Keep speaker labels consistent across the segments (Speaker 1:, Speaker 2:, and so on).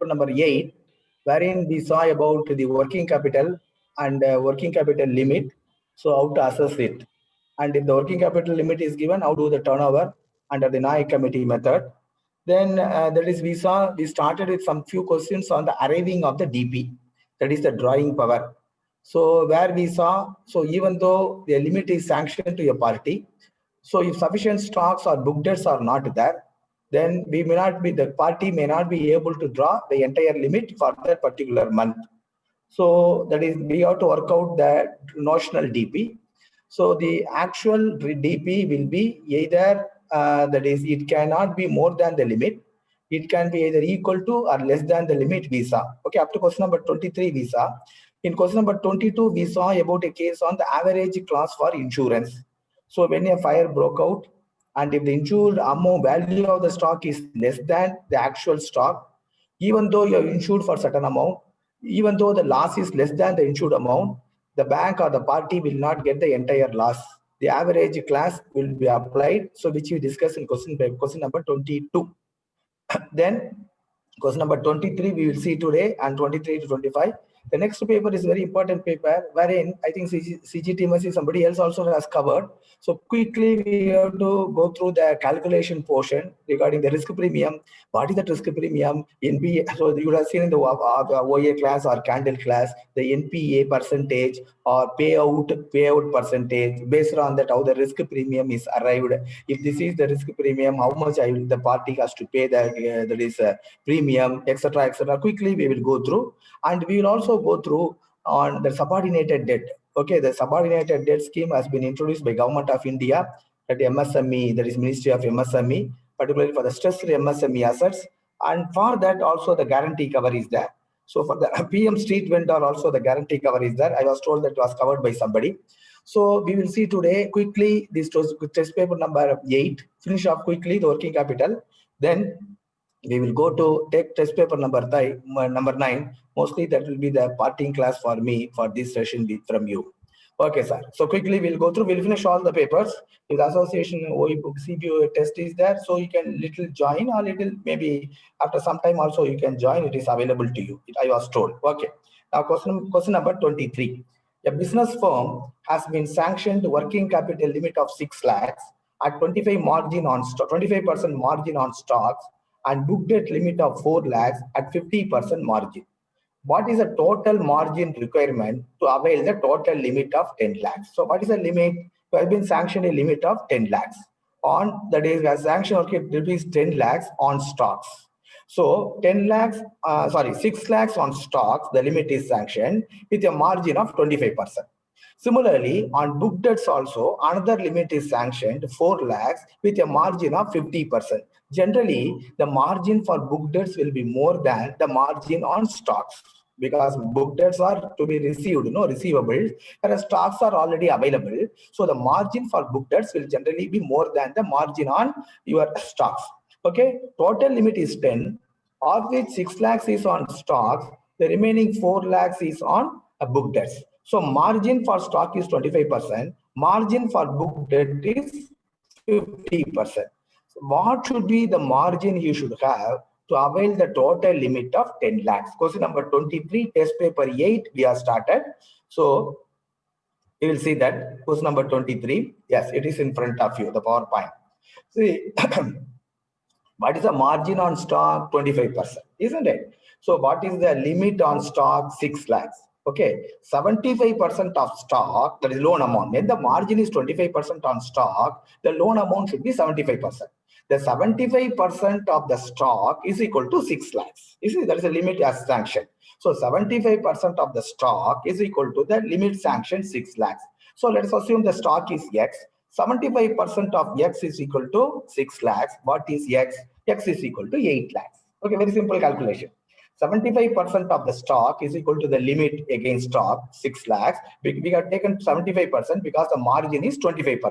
Speaker 1: number 8, wherein we saw about the working capital and working capital limit. So how to assess it, and if the working capital limit is given, how to do the turnover under the NAI committee method. Then that is we started with some few questions on the arriving of the DP, that is the drawing power. So where we saw, so even though the limit is sanctioned to a party, so if sufficient stocks or book debts are not there, then the party may not be able to draw the entire limit for that particular month. So that is, we have to work out the notional DP. So the actual DP will be either, that is, it cannot be more than the limit. It can be either equal to or less than the limit visa. Okay, up to question number 23 visa. In question number 22, we saw about a case on the average clause for insurance. So when a fire broke out, and if the insured amount value of the stock is less than the actual stock, even though you are insured for certain amount, even though the loss is less than the insured amount, the bank or the party will not get the entire loss. The average class will be applied, so which we discussed in question number 22. Then question number 23 we will see today, and 23 to 25. The next paper is very important paper, wherein I think CGTMSE somebody else also has covered. So quickly we have to go through the calculation portion regarding the risk premium. What is the risk premium? NPA. So you would have seen in the OA class or candle class, the NPA percentage or payout percentage. Based on that, how the risk premium is arrived. If this is the risk premium, how much the party has to pay that is premium, etc., etc. Quickly we will go through, and we will also go through on the subordinated debt. Okay, the subordinated debt scheme has been introduced by Government of India, that MSME, that is Ministry of MSME, particularly for the stressed MSME assets, and for that also the guarantee cover is there. So for the PM street vendor also the guarantee cover is there. I was told that it was covered by somebody. So we will see today quickly this test paper number 8, finish off quickly the working capital. Then we will go to take test paper number 9. Mostly that will be the parting class for me for this session from you. Okay, sir. So quickly we'll go through. We'll finish all the papers. If the association OE book CBOA test is there, so you can little join, or little maybe after some time also you can join. It is available to you. I was told. Okay. Now question number 23. A business firm has been sanctioned working capital limit of 6 lakhs at 25% margin on stocks, and book debt limit of 4 lakhs at 50% margin. What is the total margin requirement to avail the total limit of 10 lakhs? So what is the limit? We have been sanctioned a limit of 10 lakhs. On the day we are sanctioned, okay, it is 10 lakhs on stocks. So 6 lakhs on stocks, the limit is sanctioned with a margin of 25%. Similarly, on book debts also, another limit is sanctioned, 4 lakhs with a margin of 50%. Generally, the margin for book debts will be more than the margin on stocks, because book debts are to be received, receivables, whereas stocks are already available. So the margin for book debts will generally be more than the margin on your stocks. Okay, total limit is 10, of which 6 lakhs is on stocks, the remaining 4 lakhs is on book debts. So margin for stock is 25%, margin for book debt is 50%. So what should be the margin you should have to avail the total limit of 10 lakhs? Question number 23, test paper 8, we have started. So you will see that question number 23, yes, it is in front of you, the PowerPoint. See, what is the margin on stock? 25%, isn't it? So what is the limit on stock? 6 lakhs. Okay, 75% of stock, that is loan amount. When the margin is 25% on stock, the loan amount should be 75%. The 75% of the stock is equal to 6 lakhs. You see, there is a limit as sanctioned. So 75% of the stock is equal to the limit sanctioned 6 lakhs. So let us assume the stock is X. 75% of X is equal to 6 lakhs. What is X? X is equal to 8 lakhs. Okay, very simple calculation. 75% of the stock is equal to the limit against stock, 6 lakhs. We have taken 75% because the margin is 25%.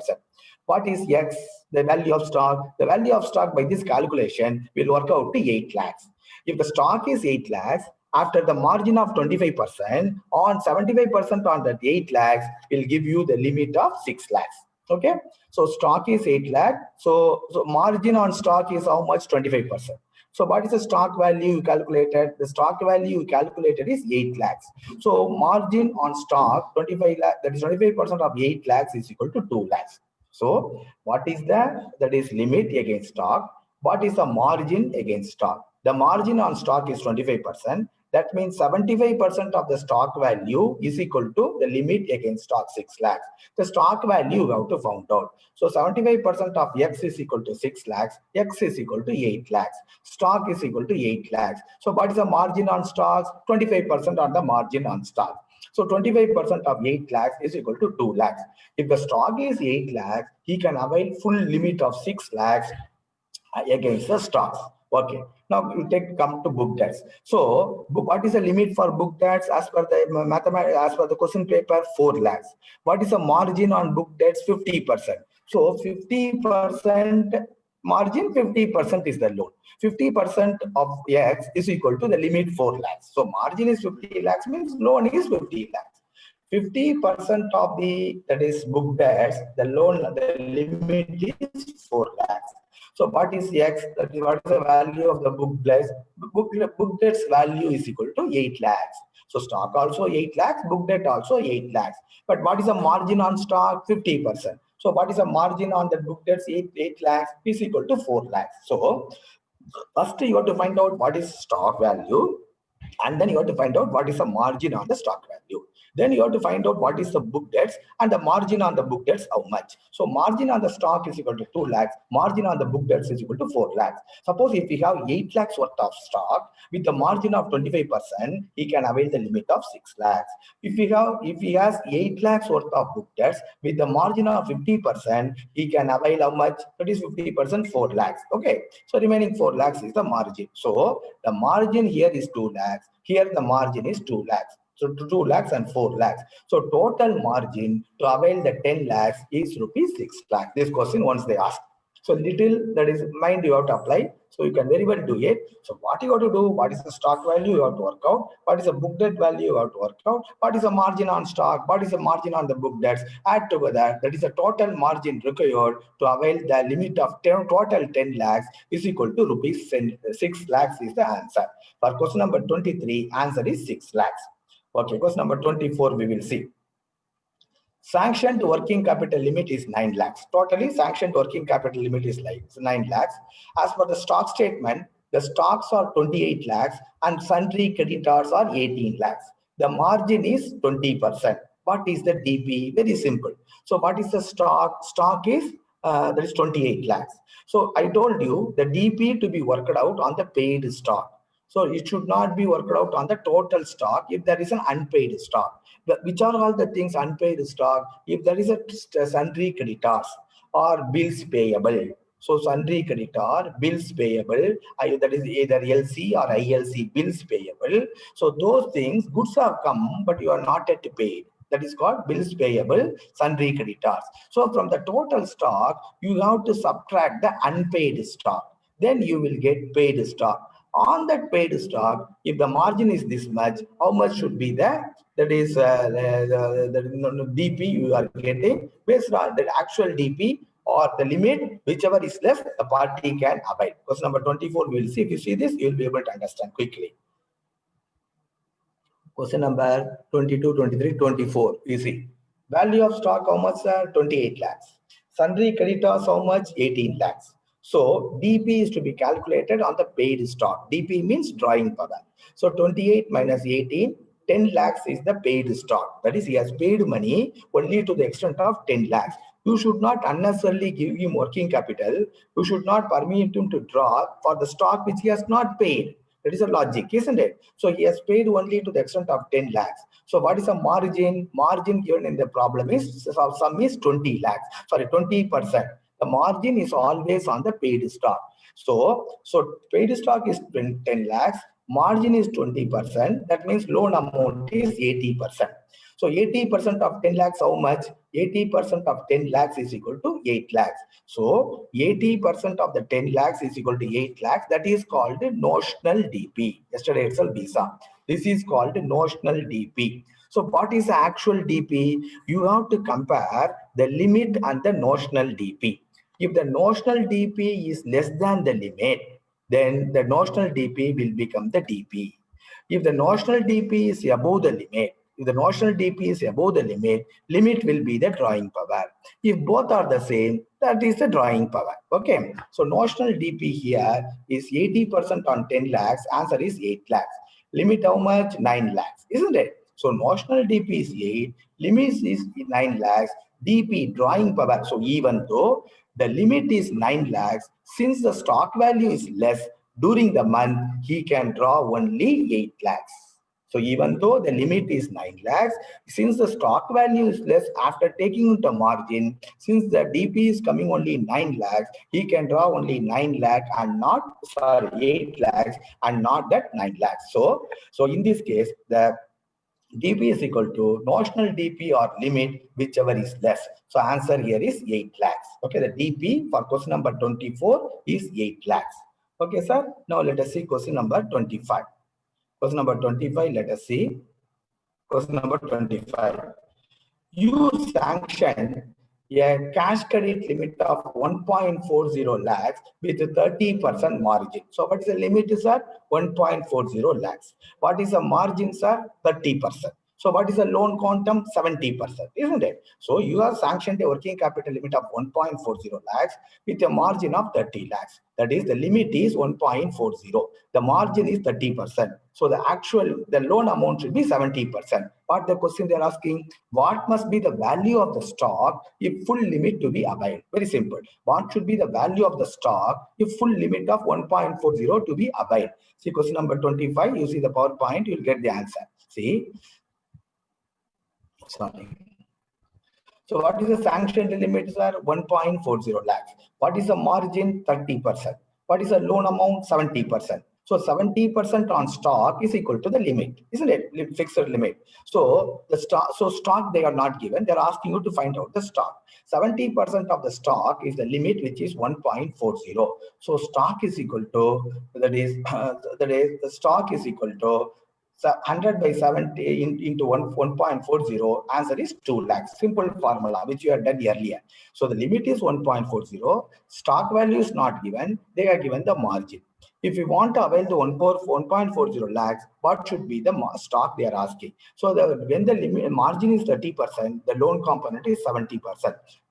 Speaker 1: What is X? The value of stock. The value of stock by this calculation will work out to 8 lakhs. If the stock is 8 lakhs, after the margin of 25%, on 75% on that 8 lakhs will give you the limit of 6 lakhs. Okay, so stock is 8 lakh. So margin on stock is how much? 25%. So what is the stock value you calculated? The stock value you calculated is 8 lakhs. So margin on stock 25 lakh, that is 25% of 8 lakhs is equal to 2 lakhs. So what is that is limit against stock? What is the margin against stock? The margin on stock is 25%. That means 75% of the stock value is equal to the limit against stock 6 lakhs. The stock value we have to find out. So 75% of X is equal to 6 lakhs. X is equal to 8 lakhs. Stock is equal to 8 lakhs. So what is the margin on stocks? 25% on the margin on stock. So 25% of 8 lakhs is equal to 2 lakhs. If the stock is 8 lakhs, he can avail full limit of 6 lakhs against the stocks. Okay. Now you come to book debts. So what is the limit for book debts as per the mathematics, as per the question paper? 4 lakhs. What is the margin on book debts? 50%. So 50% margin, 50% is the loan. 50% of X is equal to the limit 4 lakhs. So margin is 50 lakhs means loan is 50 lakhs. 50% of the, that is book debts, the loan, the limit is 4 lakhs. So what is X? That is, what is the value of the book debts? Book debts value is equal to 8 lakhs. So stock also 8 lakhs, book debt also 8 lakhs. But what is the margin on stock? 50%. So what is the margin on the book debts? 8 lakhs is equal to 4 lakhs. So first you have to find out what is stock value, and then you have to find out what is the margin on the stock value. Then you have to find out what is the book debts and the margin on the book debts, how much. So margin on the stock is equal to 2 lakhs. Margin on the book debts is equal to 4 lakhs. Suppose if we have 8 lakhs worth of stock with the margin of 25%, he can avail the limit of 6 lakhs. If he has 8 lakhs worth of book debts with the margin of 50%, he can avail how much? That is 50%, 4 lakhs. Okay. So remaining 4 lakhs is the margin. So the margin here is 2 lakhs. Here the margin is 2 lakhs. So 2 lakhs and 4 lakhs. So total margin to avail the 10 lakhs is rupees 6 lakhs. This question once they ask. So little, that is mind you have to apply. So you can very well do it. So what you have to do, what is the stock value you have to work out, what is the book debt value you have to work out, what is the margin on stock, what is the margin on the book debts, add together, that is the total margin required to avail the limit of total 10 lakhs is equal to rupees 6 lakhs is the answer. For question number 23, answer is 6 lakhs. Okay, question number 24 we will see. Sanctioned working capital limit is 9 lakhs. Totally sanctioned working capital limit is like 9 lakhs. As per the stock statement, the stocks are 28 lakhs and sundry creditors are 18 lakhs. The margin is 20%. What is the DP? Very simple. So what is the stock? Stock is that is 28 lakhs. So I told you the DP to be worked out on the paid stock. So it should not be worked out on the total stock if there is an unpaid stock. Which are all the things unpaid stock? If there is a sundry creditors or bills payable. So sundry creditor, bills payable, that is either LC or ILC, bills payable. So those things, goods have come, but you are not yet paid. That is called bills payable, sundry creditors. So from the total stock, you have to subtract the unpaid stock. Then you will get paid stock. On that paid stock, if the margin is this much, how much should be there? That is the DP you are getting based on the actual DP or the limit, whichever is left, the party can abide. Question number 24, we will see. If you see this, you will be able to understand quickly. Question number 22, 23, 24, you see. Value of stock, how much? 28 lakhs. Sundry creditors, how much? 18 lakhs. So DP is to be calculated on the paid stock. DP means drawing power. So 28 minus 18, 10 lakhs is the paid stock. That is, he has paid money only to the extent of 10 lakhs. You should not unnecessarily give him working capital. You should not permit him to draw for the stock which he has not paid. That is a logic, isn't it? So he has paid only to the extent of 10 lakhs. So what is the margin? Margin given in the problem is, sum is 20 lakhs. Sorry, 20%. The margin is always on the paid stock. So paid stock is 10 lakhs. Margin is 20%. That means loan amount is 80%. So 80% of 10 lakhs, how much? 80% of 10 lakhs is equal to 8 lakhs. So 80% of the 10 lakhs is equal to 8 lakhs. That is called notional DP. Yesterday itself we saw. This is called notional DP. So what is the actual DP? You have to compare the limit and the notional DP. If the notional DP is less than the limit, then the notional DP will become the DP. If the notional DP is above the limit, if the notional DP is above the limit will be the drawing power. If both are the same, that is the drawing power. Okay. So notional DP here is 80% on 10 lakhs. Answer is 8 lakhs. Limit how much? 9 lakhs, isn't it? So notional DP is 8, limit is 9 lakhs, DP drawing power. So even though the limit is 9 lakhs, since the stock value is less during the month, he can draw only 8 lakhs. So even though the limit is 9 lakhs, since the stock value is less after taking into margin, since the DP is coming only 9 lakhs, he can draw only 9 lakhs and not, 8 lakhs and not that 9 lakhs. So in this case, the DP is equal to notional DP or limit, whichever is less. So answer here is 8 lakhs. Okay, the DP for question number 24 is 8 lakhs. Okay, sir. Now let us see question number 25. Question number 25, let us see. Question number 25. You sanction a cash credit limit of 1.40 lakhs with 30% margin. So what is the limit, sir? 1.40 lakhs. What is the margin, sir? 30%. So what is the loan quantum? 70%, isn't it? So you have sanctioned a working capital limit of 1.40 lakhs with a margin of 30 lakhs. That is, the limit is 1.40. The margin is 30%. So the loan amount should be 70%. What the question they are asking? What must be the value of the stock if full limit to be availed? Very simple. What should be the value of the stock if full limit of 1.40 to be availed? See question number 25. You see the PowerPoint, you will get the answer. See. Sorry. So what is the sanctioned limit, sir? 1.40 lakhs. What is the margin? 30%. What is the loan amount? 70%. So 70% on stock is equal to the limit, isn't it? Fixed limit. So the stock they are not given. They are asking you to find out the stock. 70% of the stock is the limit, which is 1.40. So stock is equal to the stock is equal to 100 by 70 into 1.40, answer is 2 lakhs. Simple formula, which you have done earlier. So the limit is 1.40. Stock value is not given. They are given the margin. If you want to avail the 1.40 lakhs, what should be the stock they are asking? So when the limit margin is 30%, the loan component is 70%.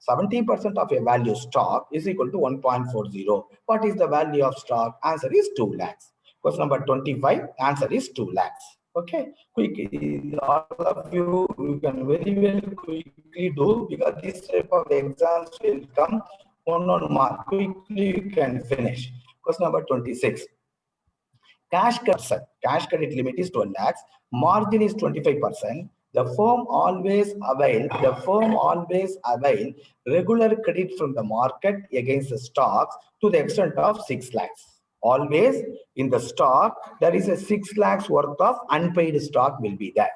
Speaker 1: 70% of a value stock is equal to 1.40. What is the value of stock? Answer is 2 lakhs. Question number 25, answer is 2 lakhs. Okay, quickly, all of you can very well quickly do, because this type of exams will come 1 mark. Quickly you can finish. Question number 26. Cash credit limit is 12 lakhs. Margin is 25%. The firm always avail regular credit from the market against the stocks to the extent of 6 lakhs. Always in the stock, there is a 6 lakhs worth of unpaid stock will be there.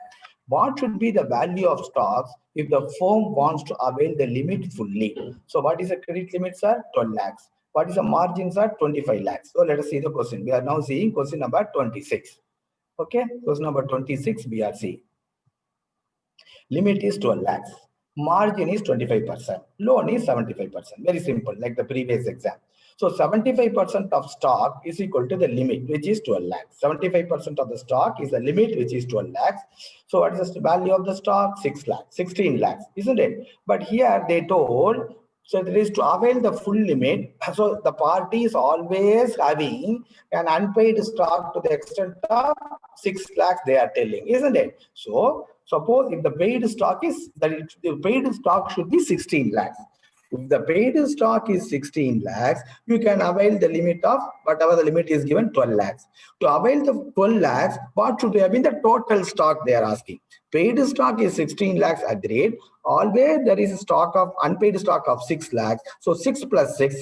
Speaker 1: What should be the value of stocks if the firm wants to avail the limit fully? So what is the credit limit, sir? 12 lakhs. What is the margins are? 25 lakhs. So let us see the question. We are now seeing question number 26. Okay, question number 26 we are seeing. Limit is 12 lakhs. Margin is 25%. Loan is 75%. Very simple, like the previous exam. So 75% of stock is equal to the limit, which is 12 lakhs. 75% of the stock is the limit, which is 12 lakhs. So what is the value of the stock? 6 lakhs, 16 lakhs, isn't it? But here they told, so there is to avail the full limit. So the party is always having an unpaid stock to the extent of 6 lakhs they are telling, isn't it? So suppose if the paid stock is, the paid stock should be 16 lakhs. If the paid stock is 16 lakhs, you can avail the limit of whatever the limit is given, 12 lakhs. To avail the 12 lakhs, what should have been the total stock they are asking? Paid stock is 16 lakhs, agreed. Always there is a stock of unpaid stock of 6 lakhs. So 16 plus 6,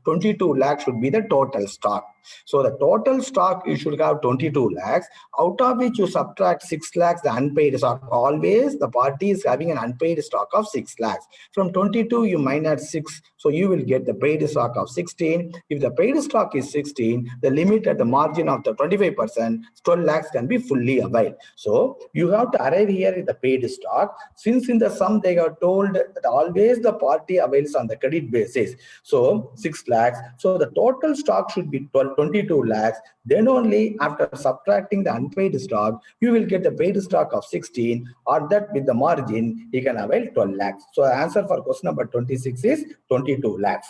Speaker 1: 22 lakhs should be the total stock. So the total stock you should have 22 lakhs, out of which you subtract 6 lakhs the unpaid stock. Always the party is having an unpaid stock of 6 lakhs. From 22 you minus 6, so you will get the paid stock of 16. If the paid stock is 16, the limit at the margin of the 25%, 12 lakhs can be fully availed. So you you have to arrive here in the paid stock. Since in the sum they are told that always the party avails on the credit basis. So 6 lakhs. So the total stock should be 22 lakhs. Then only after subtracting the unpaid stock, you will get the paid stock of 16, or that with the margin, you can avail 12 lakhs. So the answer for question number 26 is 22 lakhs.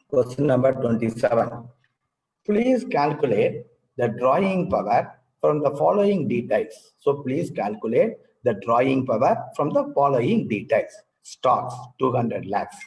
Speaker 1: Question number 27. Please calculate the drawing power from the following details. So please calculate the drawing power from the following details. Stocks 200 lakhs,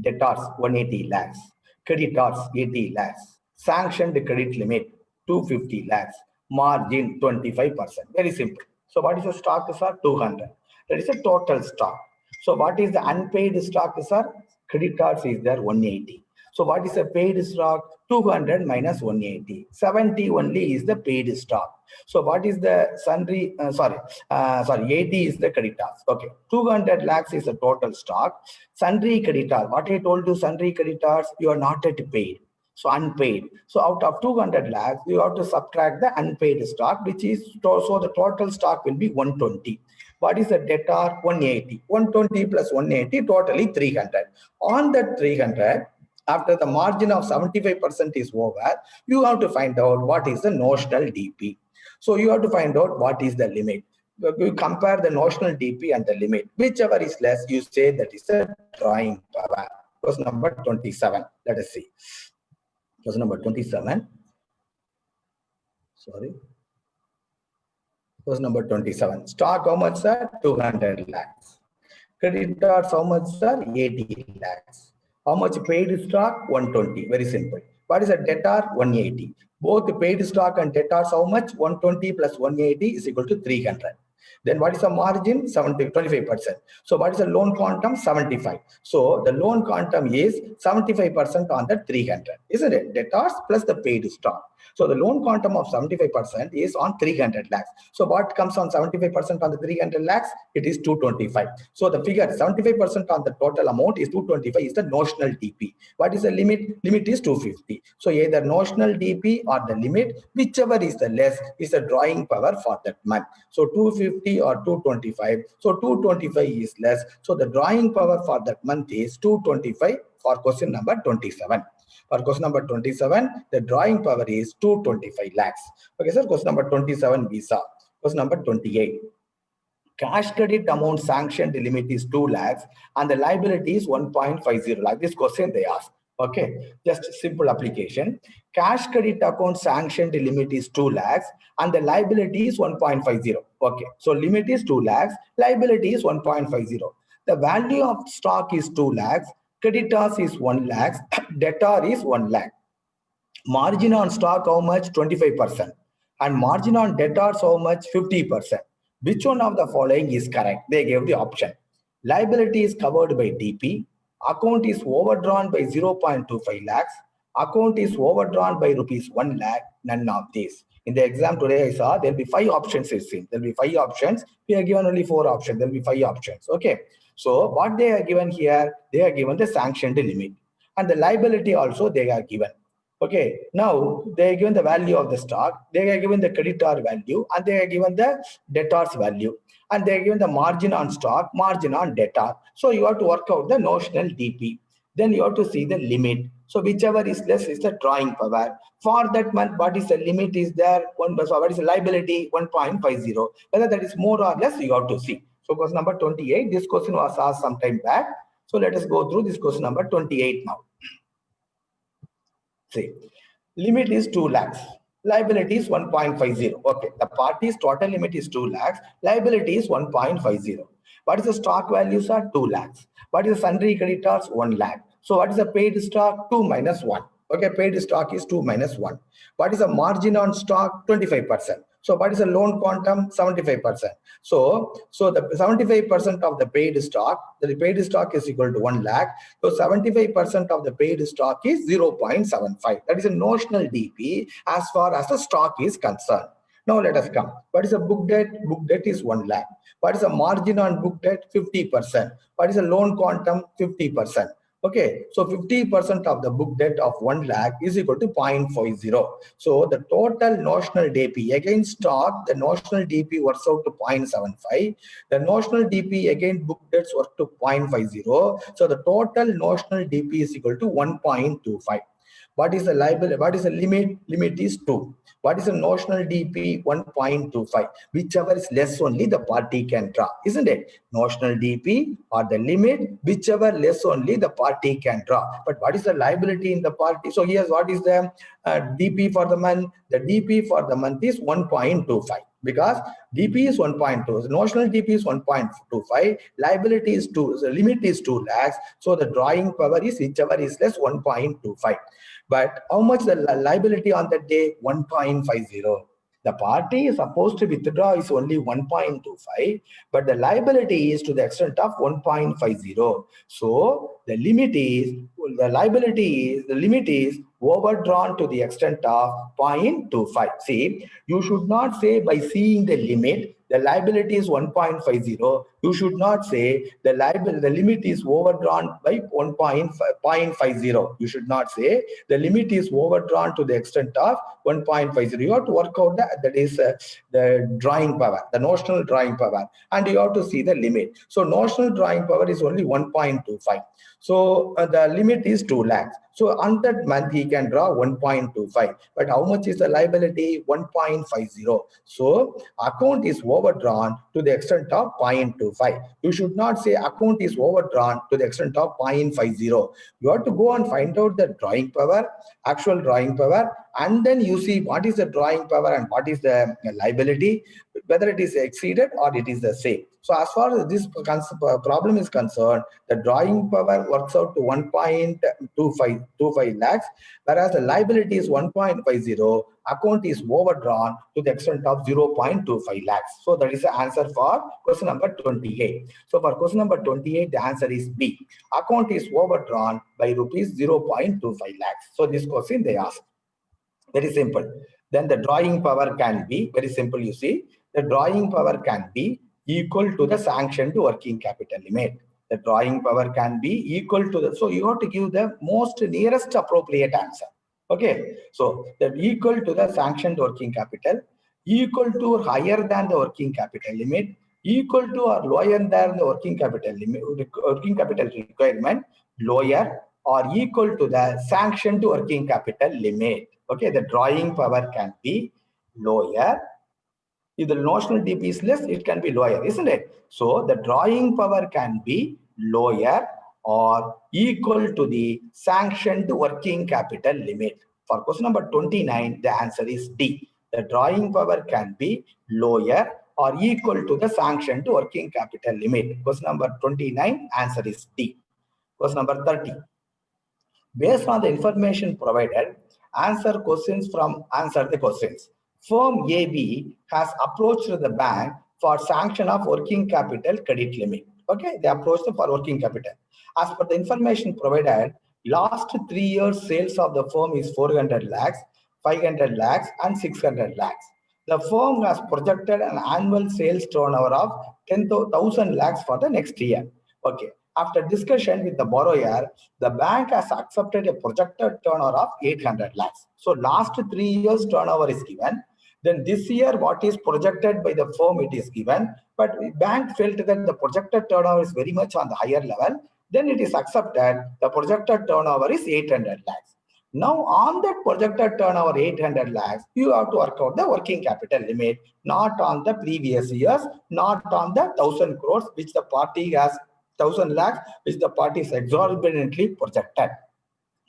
Speaker 1: debtors 180 lakhs, creditors 80 lakhs, sanctioned credit limit 250 lakhs, margin 25%. Very simple. So what is the stock, sir? 200. That is a total stock. So what is the unpaid stock, sir? Creditors is there 180. So what is a paid stock? 200 minus 180. 70 only is the paid stock. So what is the sundry? 80 is the creditors. Okay, 200 lakhs is the total stock. Sundry creditor. What I told you, sundry creditors, you are not yet paid. So unpaid. So out of 200 lakhs, you have to subtract the unpaid stock, which is, so the total stock will be 120. What is the debtor? 180. 120 plus 180, totally 300. On that 300, after the margin of 75% is over, you have to find out what is the notional DP. So you have to find out what is the limit. You compare the notional DP and the limit. Whichever is less, you say that is the drawing power. Question number 27. Let us see. Question number 27. Sorry. Question number 27. Stock how much, sir? 200 lakhs. Creditors how much, sir? 80 lakhs. How much paid stock? 120. Very simple. What is a debtor? 180. Both paid stock and debtors how much? 120 plus 180 is equal to 300. Then what is the margin? 25%. So what is the loan quantum? 75. So the loan quantum is 75% on the 300, isn't it? Debtors plus the paid stock. So the loan quantum of 75% is on 300 lakhs. So what comes on 75% on the 300 lakhs? It is 225. So the figure 75% on the total amount is 225 is the notional DP. What is the limit? Limit is 250. So either notional DP or the limit, whichever is the less, is the drawing power for that month. So 250 or 225. So 225 is less. So the drawing power for that month is 225 for question number 27. For question number 27, the drawing power is 225 lakhs. Okay, sir. Question number 27 we saw. Question number 28. Cash credit amount sanctioned limit is 2 lakhs and the liability is 1.50 lakh. This question they asked. Okay, just simple application. Cash credit account sanctioned limit is 2 lakhs and the liability is 1.50. Okay, so limit is 2 lakhs, liability is 1.50. The value of stock is 2 lakhs, creditors is 1 lakh, debtor is 1 lakh. Margin on stock how much? 25%. And margin on debtors how much? 50%. Which one of the following is correct? They gave the option. Liability is covered by DP. Account is overdrawn by 0.25 lakhs. Account is overdrawn by rupees 1 lakh. None of these. In the exam today, I saw there will be 5 options. There will be 5 options. We are given only 4 options. There will be 5 options. Okay. So what they are given here, they are given the sanctioned limit. And the liability also they are given. Okay, now they are given the value of the stock, they are given the creditor value, and they are given the debtor's value, and they are given the margin on stock, margin on debtor. So you have to work out the notional DP. Then you have to see the limit. So whichever is less is the drawing power. For that month, what is the limit is there? So what is the liability? 1.50. Whether that is more or less, you have to see. So question number 28, this question was asked some time back. So let us go through this question number 28 now. See, limit is 2 lakhs. Liability is 1.50. Okay, the party's total limit is 2 lakhs. Liability is 1.50. What is the stock values are 2 lakhs. What is the sundry creditors? 1 lakh. So what is the paid stock? 2 minus 1. Okay, paid stock is 2 minus 1. What is the margin on stock? 25%. So what is the loan quantum? 75%. So the 75% of the paid stock is equal to 1 lakh. So 75% of the paid stock is 0.75. That is a notional DP as far as the stock is concerned. Now let us come. What is a book debt? Book debt is 1 lakh. What is the margin on book debt? 50%. What is the loan quantum? 50%. Okay, so 50% of the book debt of 1 lakh is equal to 0.50. So the total notional DP against stock, the notional DP works out to 0.75. The notional DP against book debts work to 0.50. So the total notional DP is equal to 1.25. What is the liability? What is the limit? Limit is 2. What is the notional DP? 1.25. Whichever is less only the party can draw, isn't it? Notional DP or the limit, whichever less only the party can draw. But what is the liability in the party? So here's what is the DP for the month. The DP for the month is 1.25 because DP is 1.2. So notional DP is 1.25. Liability is 2. The limit is 2 lakhs. So the drawing power is whichever is less 1.25. But how much the liability on that day? 1.50. The party is supposed to withdraw is only 1.25, but the liability is to the extent of 1.50. So the limit is, the limit is overdrawn to the extent of 0.25. See, you should not say by seeing the limit, the liability is 1.50. You should not say the limit is overdrawn by 1.50. You should not say the limit is overdrawn to the extent of 1.50. You have to work out that is the drawing power, the notional drawing power, and you have to see the limit. So notional drawing power is only 1.25. So the limit is 2 lakhs. So on that month he can draw 1.25. But how much is the liability? 1.50. So account is overdrawn to the extent of 0.25. You should not say account is overdrawn to the extent of 0.50. You have to go and find out the drawing power, actual drawing power, and then you see what is the drawing power and what is the liability, whether it is exceeded or it is the same. So as far as this problem is concerned, the drawing power works out to 1.25 lakhs, whereas the liability is 1.50. Account is overdrawn to the extent of 0.25 lakhs. So that is the answer for question number 28. So for question number 28, the answer is B. Account is overdrawn by rupees 0.25 lakhs. So this question they asked. Very simple. Then the drawing power can be, very simple you see, the drawing power can be equal to the sanctioned working capital limit. The drawing power can be equal to the, so you have to give the most nearest appropriate answer. Okay, so that equal to the sanctioned working capital, equal to or higher than the working capital limit, equal to or lower than the working capital limit, working capital requirement, lower or equal to the sanctioned working capital limit. Okay, the drawing power can be lower. If the notional DP is less, it can be lower, isn't it? So the drawing power can be lower or equal to the sanctioned working capital limit. For question number 29, the answer is D. The drawing power can be lower or equal to the sanctioned working capital limit. Question number 29, answer is D. Question number 30. Based on the information provided, answer the questions. Firm AB has approached the bank for sanction of working capital credit limit. Okay, they approached for working capital. As per the information provided, last 3 years sales of the firm is 400 lakhs, 500 lakhs and 600 lakhs. The firm has projected an annual sales turnover of 10,000 lakhs for the next year. Okay. After discussion with the borrower, the bank has accepted a projected turnover of 800 lakhs. So last 3 years turnover is given. Then this year, what is projected by the firm, it is given. But the bank felt that the projected turnover is very much on the higher level. Then it is accepted the projected turnover is 800 lakhs. Now, on that projected turnover 800 lakhs, you have to work out the working capital limit, not on the previous years, not on the 1,000 crores, which the party has 1,000 lakhs, which the party is exorbitantly projected.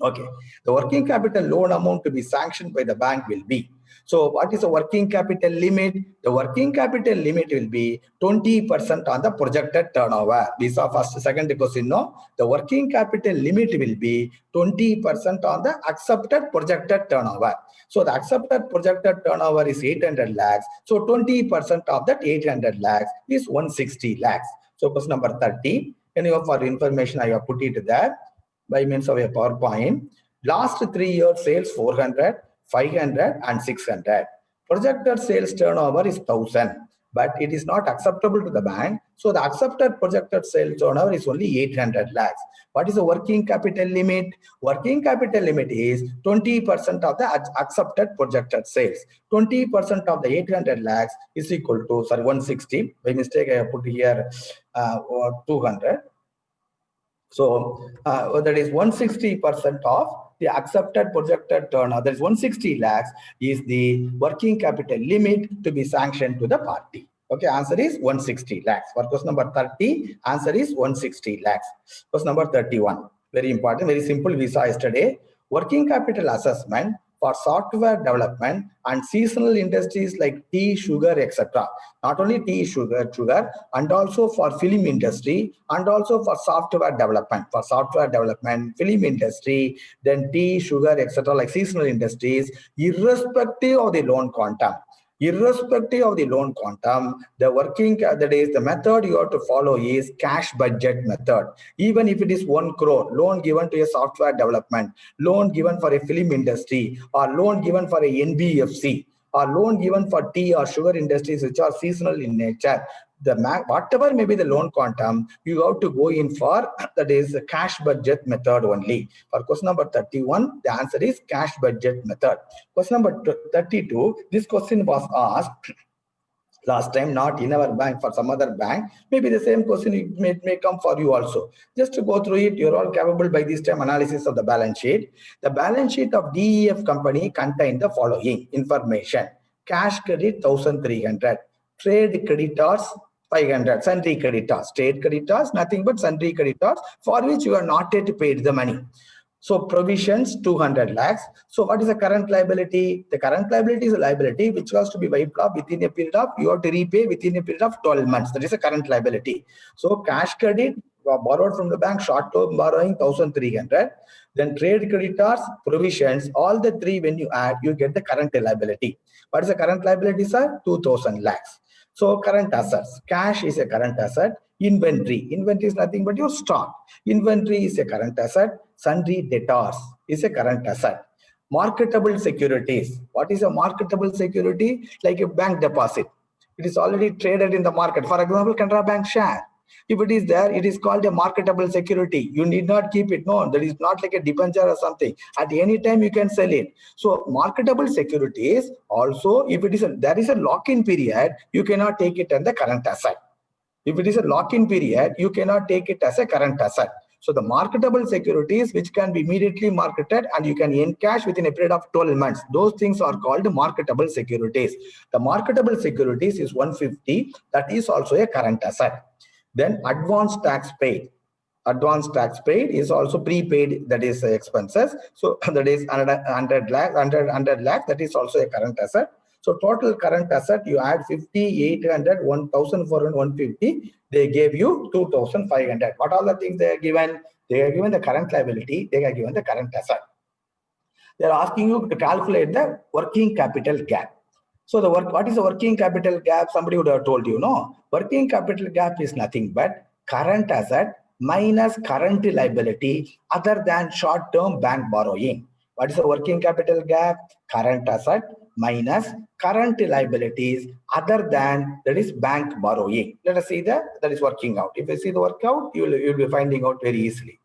Speaker 1: Okay, the working capital loan amount to be sanctioned by the bank will be. So what is the working capital limit? The working capital limit will be 20% on the projected turnover. We saw first, second question, no? The working capital limit will be 20% on the accepted projected turnover. So the accepted projected turnover is 800 lakhs. So 20% of that 800 lakhs is 160 lakhs. So question number 30, for information, I have put it there by means of a PowerPoint. Last 3 years sales 400, 500 and 600. Projected sales turnover is 1,000. but it is not acceptable to the bank. So the accepted projected sales turnover is only 800 lakhs. What is the working capital limit? Working capital limit is 20% of the accepted projected sales. 20% of the 800 lakhs is equal to, sorry, 160. By mistake, I have put here 200. So that is 160% of the accepted projected turnover. That is 160 lakhs is the working capital limit to be sanctioned to the party. Okay, answer is 160 lakhs. For question number 30, answer is 160 lakhs. Question number 31, very important, very simple. We saw yesterday. Working capital assessment for software development and seasonal industries like tea, sugar, etc. Not only tea, sugar, and also for film industry and also for software development. For software development, film industry, then tea, sugar, etc. like seasonal industries, irrespective of the loan quantum. Irrespective of the loan quantum, the working, that is the method you have to follow is cash budget method. Even if it is 1 crore loan given to a software development, loan given for a film industry, or loan given for a NBFC, or loan given for tea or sugar industries which are seasonal in nature, whatever may be the loan quantum, you have to go in for, that is cash budget method only. For question number 31, the answer is cash budget method. Question number 32, this question was asked last time, not in our bank, for some other bank. Maybe the same question may come for you also. Just to go through it, you're all capable by this time analysis of the balance sheet. The balance sheet of DEF company contained the following information: cash credit 1300, trade creditors 500, sundry creditors, trade creditors, nothing but sundry creditors for which you are not yet paid the money. So provisions 200 lakhs. So what is the current liability? The current liability is a liability which was to be wiped off within a period of, you have to repay within a period of 12 months. That is a current liability. So cash credit borrowed from the bank, short term borrowing 1300. Then trade creditors, provisions, all the three when you add, you get the current liability. What is the current liability, sir? 2000 lakhs. So current assets, cash is a current asset. Inventory is nothing but your stock. Inventory is a current asset. Sundry debtors is a current asset. Marketable securities. What is a marketable security? Like a bank deposit. It is already traded in the market. For example, Canara Bank share. If it is there, it is called a marketable security. You need not keep it. No, that is not like a debenture or something. At any time you can sell it. So marketable securities also, if it is there is a lock-in period, you cannot take it as the current asset. If it is a lock-in period, you cannot take it as a current asset. So the marketable securities which can be immediately marketed and you can encash within a period of 12 months, those things are called marketable securities. The marketable securities is 150. That is also a current asset. Then advance tax paid. Advance tax paid is also prepaid, that is expenses. So that is 100 lakh, that is also a current asset. So total current asset, you add 50, 800, 1,400, 150, they gave you 2,500. What all the things they are given? They are given the current liability, they are given the current asset. They are asking you to calculate the working capital gap. So what is the working capital gap? Somebody would have told you, no. Working capital gap is nothing but current asset minus current liability other than short-term bank borrowing. What is the working capital gap? Current asset minus current liabilities other than, that is, bank borrowing. Let us see that is working out. If you see the workout, you will be finding out very easily.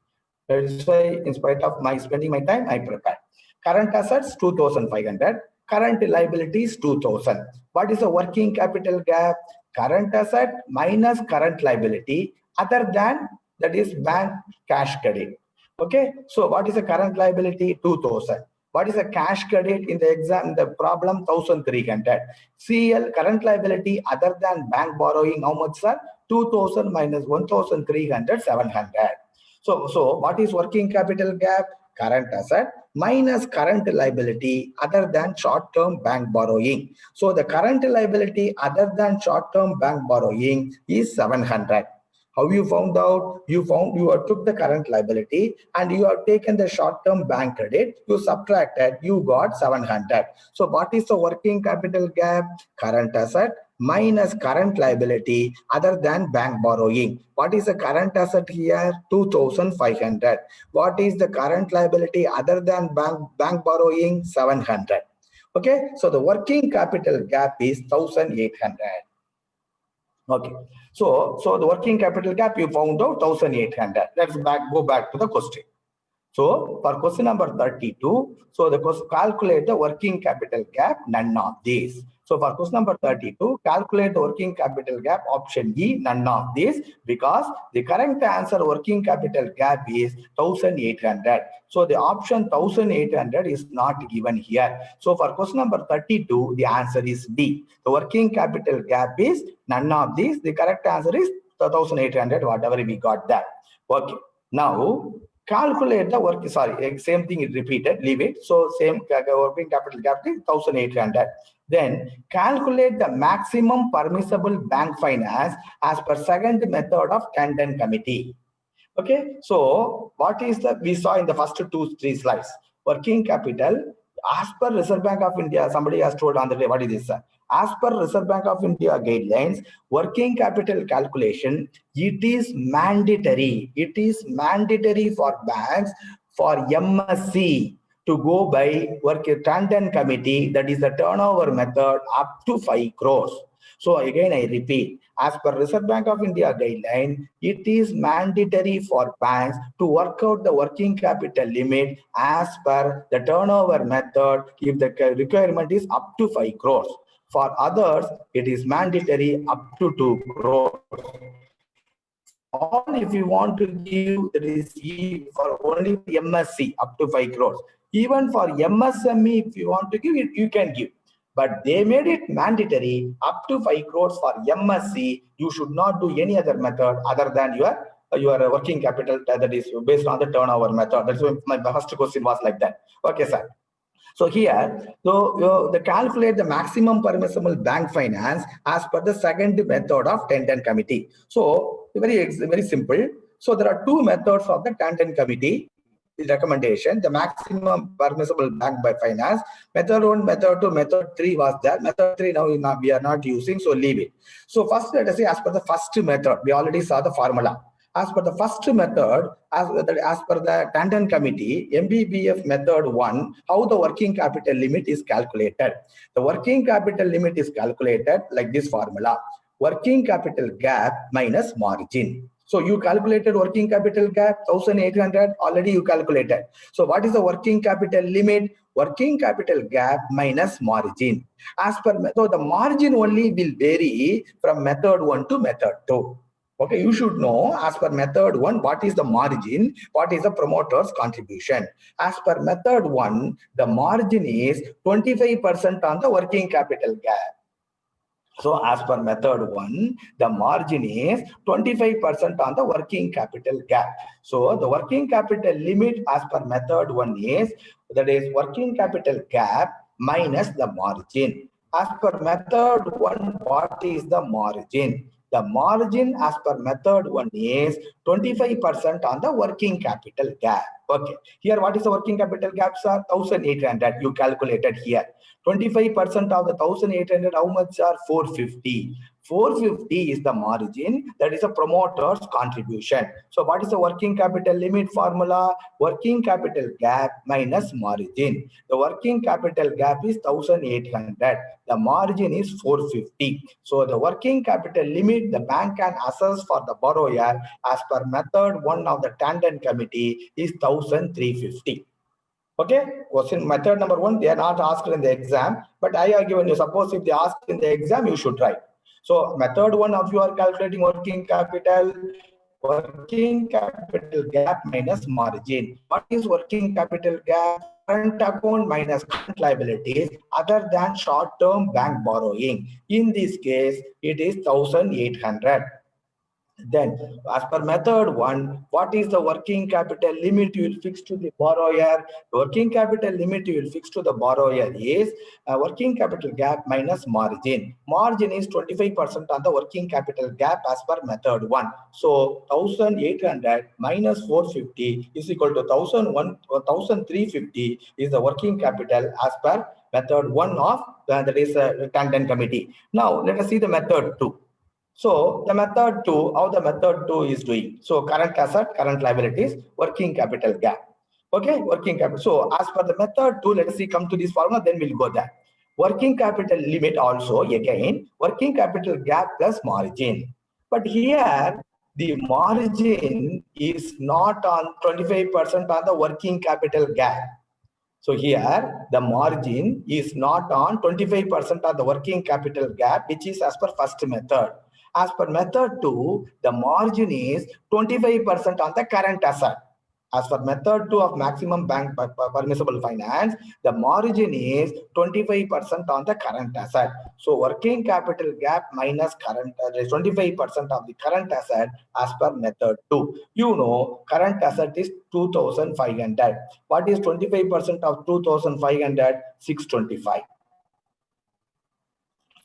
Speaker 1: That is why, in spite of my spending my time, I prepare. Current assets 2,500. Current liabilities 2,000. What is the working capital gap? Current asset minus current liability other than, that is, bank cash credit. Okay, so what is the current liability? 2,000. What is the cash credit in the exam, the problem? 1,300. CL, current liability other than bank borrowing, how much, sir? 2,000 minus 1,300, 700. So what is working capital gap? Current asset minus current liability other than short-term bank borrowing. So the current liability other than short-term bank borrowing is 700. How you found out? You took the current liability and you have taken the short-term bank credit. You subtracted, you got 700. So what is the working capital gap? Current asset minus current liability other than bank borrowing. What is the current asset here? 2,500. What is the current liability other than bank borrowing? 700. Okay, so the working capital gap is 1,800. Okay. So the working capital gap you found out 1,800. Let's go back to the question. So for question number 32, so the question calculate the working capital gap, none of these. So for question number 32, calculate the working capital gap, option E, none of these, because the correct answer working capital gap is 1,800. So the option 1,800 is not given here. So for question number 32, the answer is D. The working capital gap is none of these. The correct answer is 1,800, whatever we got that. Okay. Now, calculate the work, sorry, same thing is repeated, leave it. So same working capital gap is 1,800. Then calculate the maximum permissible bank finance as per second method of Tandon committee. Okay, so what is the, we saw in the first three slides, working capital as per Reserve Bank of India, somebody has told on the day, what is this? As per Reserve Bank of India guidelines, working capital calculation, it is mandatory. It is mandatory for banks, for MSC to go by work Tandon committee, that is the turnover method up to 5 crores. So again, I repeat, as per Reserve Bank of India guideline, it is mandatory for banks to work out the working capital limit as per the turnover method if the requirement is up to 5 crores. For others, it is mandatory up to 2 crores. For all, if you want to give, that is for only MSC up to 5 crores. Even for MSME, if you want to give it, you can give. But they made it mandatory up to 5 crores for MSC. You should not do any other method other than your working capital that is based on the turnover method. That's why my first question was like that. Okay, sir. So here, so the calculate the maximum permissible bank finance as per the second method of Tandon committee. So very simple. So there are two methods of the Tandon committee recommendation. The maximum permissible bank by finance, method 1, method 2, method 3 was there. Method 3 now we are not using, so leave it. So first, let us say as per the first method, we already saw the formula. As per the first method, as per the Tandon committee, MBBF method 1, how the working capital limit is calculated. The working capital limit is calculated like this formula: working capital gap minus margin. So you calculated working capital gap 1,800, already you calculated. So what is the working capital limit? Working capital gap minus margin. As per method, the margin only will vary from method 1 to method 2. Okay, you should know as per method 1, what is the margin, what is the promoter's contribution. As per method 1, the margin is 25% on the working capital gap. So as per method 1, the margin is 25% on the working capital gap. So the working capital limit as per method 1 is, that is working capital gap minus the margin. As per method 1, what is the margin? The margin as per method 1 is 25% on the working capital gap. Okay. Here, what is the working capital gap, sir? 1,800. You calculated here. 25% of the 1,800, how much are 450? 450 is the margin, that is a promoter's contribution. So what is the working capital limit formula? Working capital gap minus margin. The working capital gap is 1,800. The margin is 450. So the working capital limit the bank can assess for the borrower as per method 1 of the Tandon committee is 1,350. Okay, question method number 1, they are not asked in the exam, but I have given you, suppose if they ask in the exam, you should write. So method 1 of you are calculating working capital gap minus margin. What is working capital gap? Current account minus current liabilities other than short-term bank borrowing. In this case, it is 1,800. Then, as per method 1, what is the working capital limit you will fix to the borrower? Working capital limit you will fix to the borrower is working capital gap minus margin. Margin is 25% on the working capital gap as per method 1. So, 1,800 minus 450 is equal to 1,350 is the working capital as per method 1 of that is Tandon committee. Now, let us see the method 2. So the method 2, how the method 2 is doing. So current asset, current liabilities, working capital gap. Okay, working capital. So as per the method 2, let us see, come to this formula, then we'll go there. Working capital limit also, again, working capital gap plus margin. But here, the margin is not on 25% on the working capital gap. So here, the margin is not on 25% of the working capital gap, which is as per first method. As per method 2, the margin is 25% on the current asset. As per method 2 of maximum bank permissible finance, the margin is 25% on the current asset. So working capital gap minus current 25% of the current asset as per method 2. You know, current asset is 2,500. What is 25% of 2,500? 625.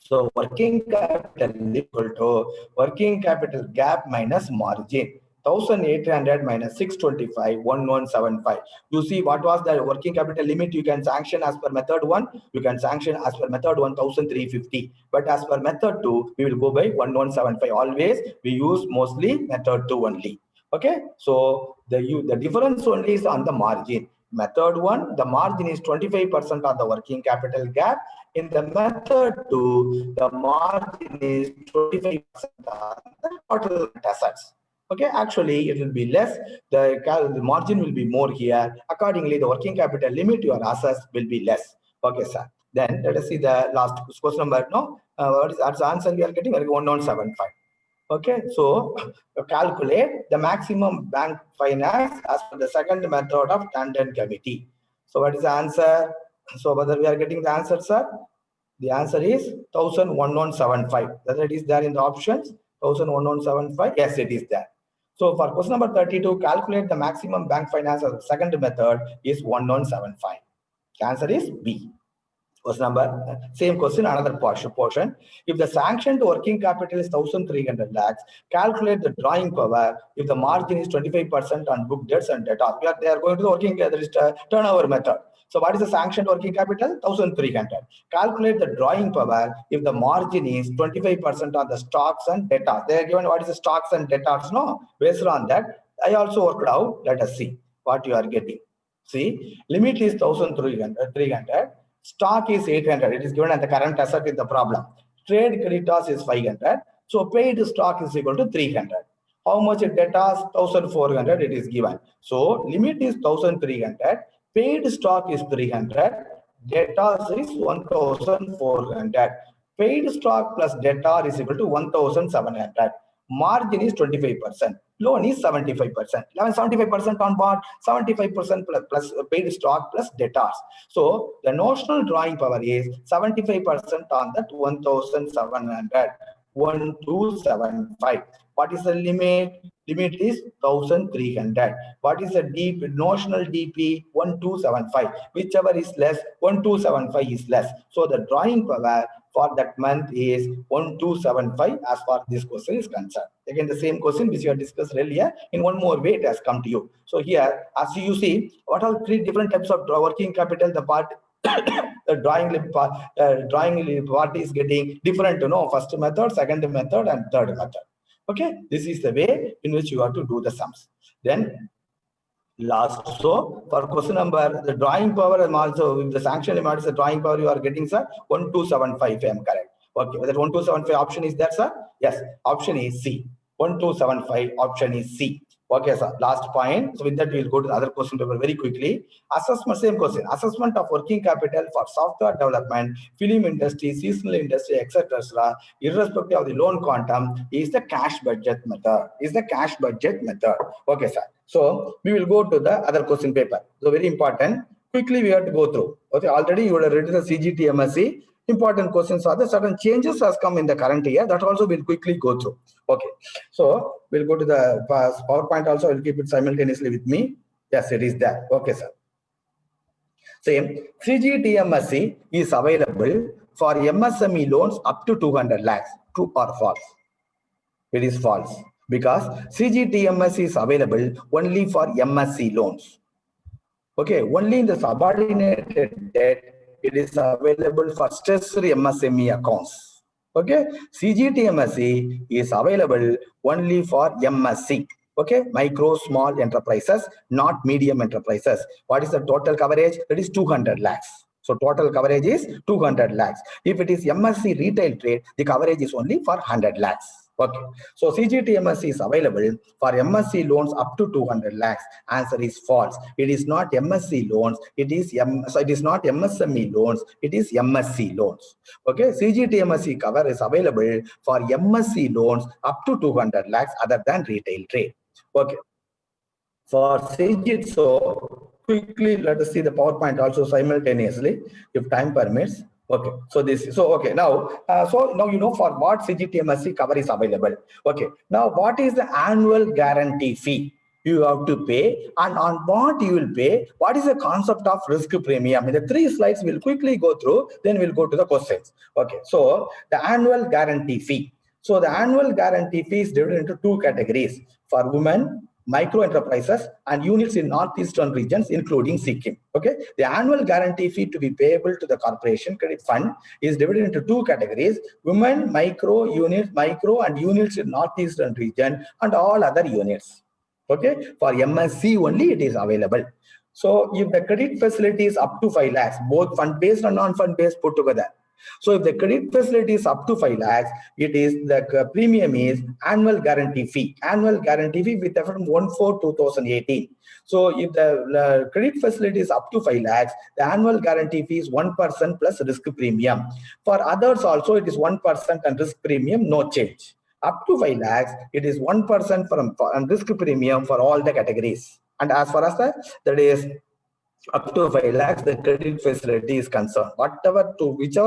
Speaker 1: So working capital equal to working capital gap minus margin. 1,800 minus 625, 1,175. You see what was the working capital limit you can sanction as per method 1? You can sanction as per method 1,350. But as per method 2, we will go by 1,175. Always we use mostly method 2 only. Okay, so the difference only is on the margin. Method 1, the margin is 25% on the working capital gap. In the method 2, the margin is 25% on the total assets. Okay, actually it will be less. The margin will be more here. Accordingly, the working capital limit your assets will be less. Okay, sir. Then let us see the last question number. No, what is that's the answer we are getting? 1175. Okay, so calculate the maximum bank finance as per the second method of Tandon committee. So what is the answer? So whether we are getting the answer, sir? The answer is 1,1175. Whether it is there in the options, 1,1175. Yes, it is there. So for question number 32, calculate the maximum bank finance as the second method is 1,175. The answer is B. Question number, same question, another portion. If the sanctioned working capital is 1,300 lakhs, calculate the drawing power if the margin is 25% on book debts and debtors. They are going to the working turnover method. So what is the sanctioned working capital? 1,300. Calculate the drawing power if the margin is 25% on the stocks and debtors. They are given what is the stocks and debtors. No, based on that, I also worked out. Let us see what you are getting. See, limit is 1,300. Stock is 800. It is given as the current asset in the problem. Trade creditors is 500. So paid stock is equal to 300. How much debtors? 1,400 it is given. So limit is 1,300. Paid stock is 300. Debtors is 1,400. Paid stock plus debtor is equal to 1,700. Margin is 25%. Loan is 75%. 75% on what? 75% plus paid stock plus debtors. So the notional drawing power is 75% on that 1,700. 1,275. What is the limit? Limit is 1,300. What is the notional DP? 1,275. Whichever is less, 1,275 is less. So the drawing power for that month is 1,275 as far as this question is concerned. Again, the same question which you have discussed earlier, in one more way it has come to you. So here, as you see, what are 3 different types of working capital? The part the drawing part is getting different, first method, second method, and third method. Okay, this is the way in which you have to do the sums. Then last, so for question number, the drawing power and also with the sanction amount is the drawing power you are getting, sir, 1,275 if I am correct. Okay, whether 1,275 option is there, sir? Yes, option is C. 1,275 option is C. Okay, sir. Last point. So with that, we'll go to the other question paper very quickly. Assessment, same question. Assessment of working capital for software development, film industry, seasonal industry, etc., irrespective of the loan quantum, is the cash budget method. Okay, sir. So we will go to the other question paper. So very important. Quickly we have to go through. Okay, already you would have written the CGTMSE. Important questions are the certain changes has come in the current year. That also we'll quickly go through. Okay, so we'll go to the PowerPoint also. I'll keep it simultaneously with me. Yes, it is there. Okay, sir. Same. CGTMSE is available for MSME loans up to 200 lakhs. True or false? It is false, because CGTMSE is available only for MSE loans. Okay, only in the subordinated debt it is available for stressed MSME accounts. Okay, CGTMSE is available only for MSE. Okay, micro small enterprises, not medium enterprises. What is the total coverage? That is 200 lakhs. So total coverage is 200 lakhs. If it is MSE retail trade, the coverage is only for 100 lakhs. Okay. So CGTMSE is available for MSE loans up to 200 lakhs. Answer is false. It is not MSE loans. It is not MSME loans. It is MSE loans. Okay. CGTMSE cover is available for MSE loans up to 200 lakhs other than retail trade. Okay. For CGT, so quickly let us see the PowerPoint also simultaneously if time permits. Okay, so okay now now you know for what CGTMSE cover is available. Okay, now what is the annual guarantee fee you have to pay, and on what you will pay? What is the concept of risk premium? In the 3 slides we'll quickly go through, then we'll go to the questions. Okay, so the annual guarantee fee. So the annual guarantee fee is divided into 2 categories: for women, micro enterprises, and units in northeastern regions, including Sikkim. Okay, the annual guarantee fee to be payable to the corporation credit fund is divided into 2 categories: women, micro and units in northeastern region, and all other units. Okay, for MSC only it is available. So if the credit facility is up to 5 lakhs, both fund based and non-fund based put together. So if the credit facility is up to 5 lakhs, it is the premium is annual guarantee fee. Annual guarantee fee with effect from 1/4/2018. So if the credit facility is up to 5 lakhs, the annual guarantee fee is 1% plus risk premium. For others also it is 1% and risk premium, no change. Up to 5 lakhs, it is 1% and risk premium for all the categories. And as far as that is up to 5 lakhs, the credit facility is concerned. Whichever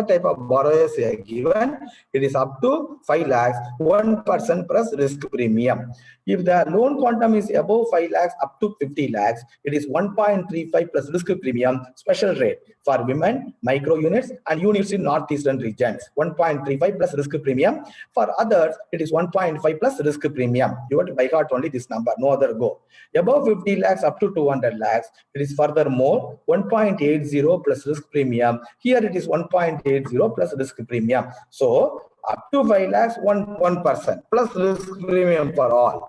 Speaker 1: type of borrowers are given, it is up to 5 lakhs, 1% plus risk premium. If the loan quantum is above 5 lakhs up to 50 lakhs, it is 1.35 plus risk premium, special rate for women, micro units, and units in northeastern regions. 1.35 plus risk premium. For others, it is 1.5 plus risk premium. You want to by heart only this number, no other go. Above 50 lakhs up to 200 lakhs, it is furthermore 1.80 plus risk premium. Here it is 1.80 plus risk premium. So up to 5 lakhs, 1% plus risk premium for all.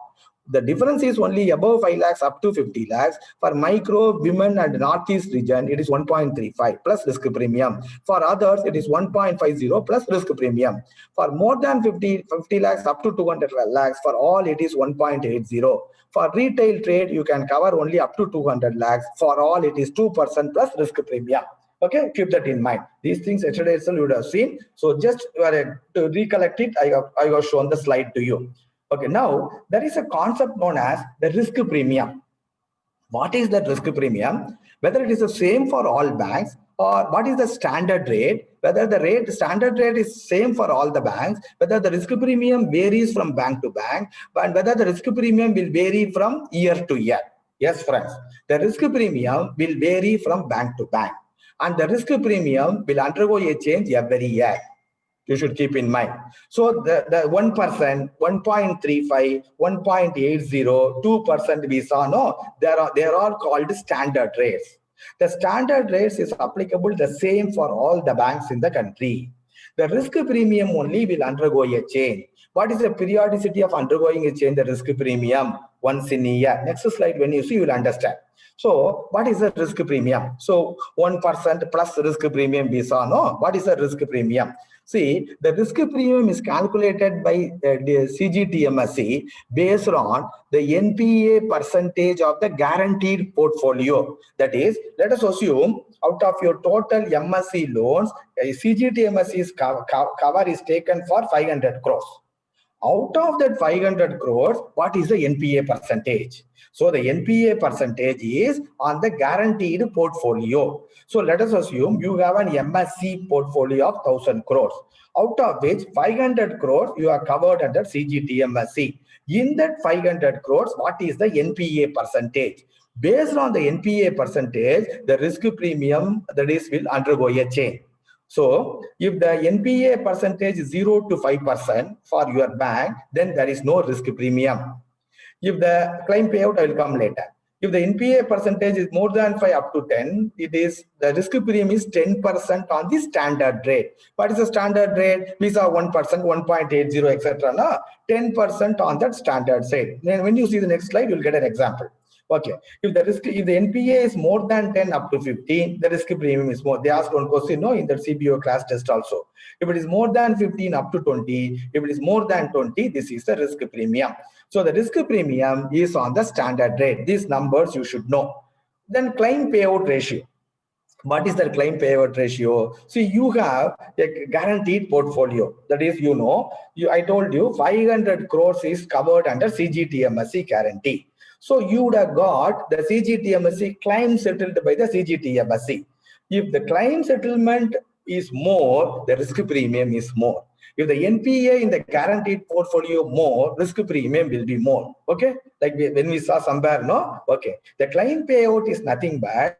Speaker 1: The difference is only above 5 lakhs up to 50 lakhs. For micro, women, and northeast region, it is 1.35 plus risk premium. For others, it is 1.50 plus risk premium. For more than 50 lakhs up to 200 lakhs, for all it is 1.80. For retail trade, you can cover only up to 200 lakhs. For all, it is 2% plus risk premium. Okay, keep that in mind. These things yesterday itself you would have seen. So just to recollect it, I have shown the slide to you. Okay, now there is a concept known as the risk premium. What is that risk premium? Whether it is the same for all banks, or what is the standard rate, whether the standard rate is same for all the banks, whether the risk premium varies from bank to bank, and whether the risk premium will vary from year to year. Yes, friends, the risk premium will vary from bank to bank, and the risk premium will undergo a change every year. You should keep in mind. So the 1%, 1.35, 1.80, 2% we saw, no, they are all called standard rates. The standard rates is applicable the same for all the banks in the country. The risk premium only will undergo a change. What is the periodicity of undergoing a change? The risk premium once in a year. Next slide, when you see, you will understand. So what is the risk premium? So 1% plus risk premium we saw, no? What is the risk premium? See, the risk premium is calculated by the CGTMSE based on the NPA percentage of the guaranteed portfolio. That is, let us assume out of your total MSE loans, CGTMSE's cover is taken for 500 crores. Out of that 500 crores, what is the NPA percentage? So the NPA percentage is on the guaranteed portfolio. So let us assume you have an MSC portfolio of 1000 crores, out of which 500 crores you are covered under CGTMSE. In that 500 crores, what is the NPA percentage? Based on the NPA percentage, the risk premium that is will undergo a change. So if the NPA percentage is 0 to 5% for your bank, then there is no risk premium. If the claim payout, I will come later. If the NPA percentage is more than 5 up to 10, it is the risk premium is 10% on the standard rate. What is the standard rate? We saw 1%, 1.80, etc. 10% on that standard rate. Then when you see the next slide, you'll get an example. Okay. If the NPA is more than 10 up to 15, the risk premium is more. They asked one question, no, in the CBOA class test also. If it is more than 15 up to 20, if it is more than 20, this is the risk premium. So the risk premium is on the standard rate. These numbers you should know. Then claim payout ratio. What is the claim payout ratio? See, you have a guaranteed portfolio. That is, I told you 500 crores is covered under CGTMSE guarantee. So you would have got the CGTMSE claim settled by the CGTMSE. If the claim settlement is more, the risk premium is more. If the NPA in the guaranteed portfolio more, risk premium will be more. Okay, like when we saw somewhere, no? Okay, the claim payout is nothing but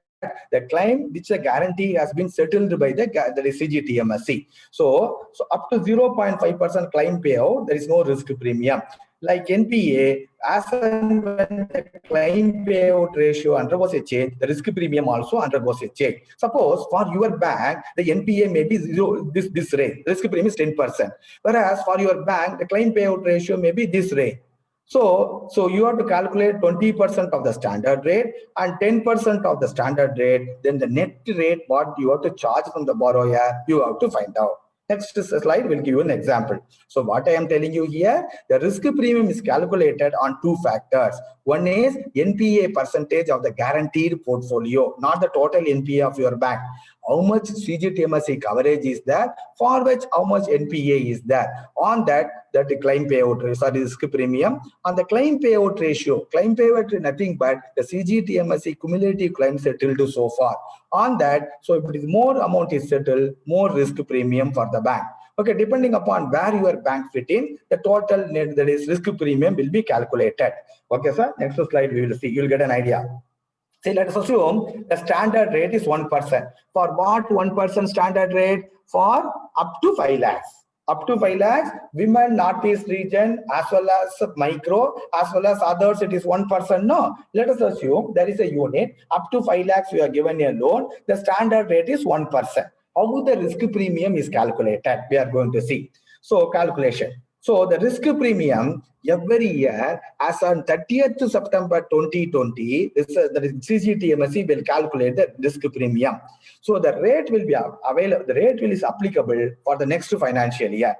Speaker 1: the claim which the guarantee has been settled by the CGTMSE. So up to 0.5% claim payout, there is no risk premium. Like NPA, as and when the claim payout ratio undergoes a change, the risk premium also undergoes a change. Suppose for your bank, the NPA may be this rate, risk premium is 10%. Whereas for your bank, the claim payout ratio may be this rate. So you have to calculate 20% of the standard rate and 10% of the standard rate. Then the net rate, what you have to charge from the borrower, you have to find out. Next slide will give you an example. So what I am telling you here, the risk premium is calculated on two factors. One is NPA percentage of the guaranteed portfolio, not the total NPA of your bank. How much CGTMSE coverage is there, for which how much NPA is there. On that the claim payout ratio, risk premium. On the claim payout ratio, claim payout is nothing but the CGTMSE cumulative claims settled so far. On that, so if it is more amount is settled, more risk premium for the bank. Okay, depending upon where your bank fit in, the total net, that is risk premium, will be calculated. Okay, sir. Next slide we will see. You will get an idea. See, let us assume the standard rate is 1%. For what 1% standard rate? For up to 5 lakhs. Up to 5 lakhs, women, Northeast region, as well as micro, as well as others, it is 1%. No, let us assume there is a unit. Up to 5 lakhs, you are given a loan. The standard rate is 1%. How the risk premium is calculated? We are going to see. So, calculation. So the risk premium every year, as on 30th September 2020, the CGTMSE will calculate the risk premium. So the rate will be available. The rate is applicable for the next financial year.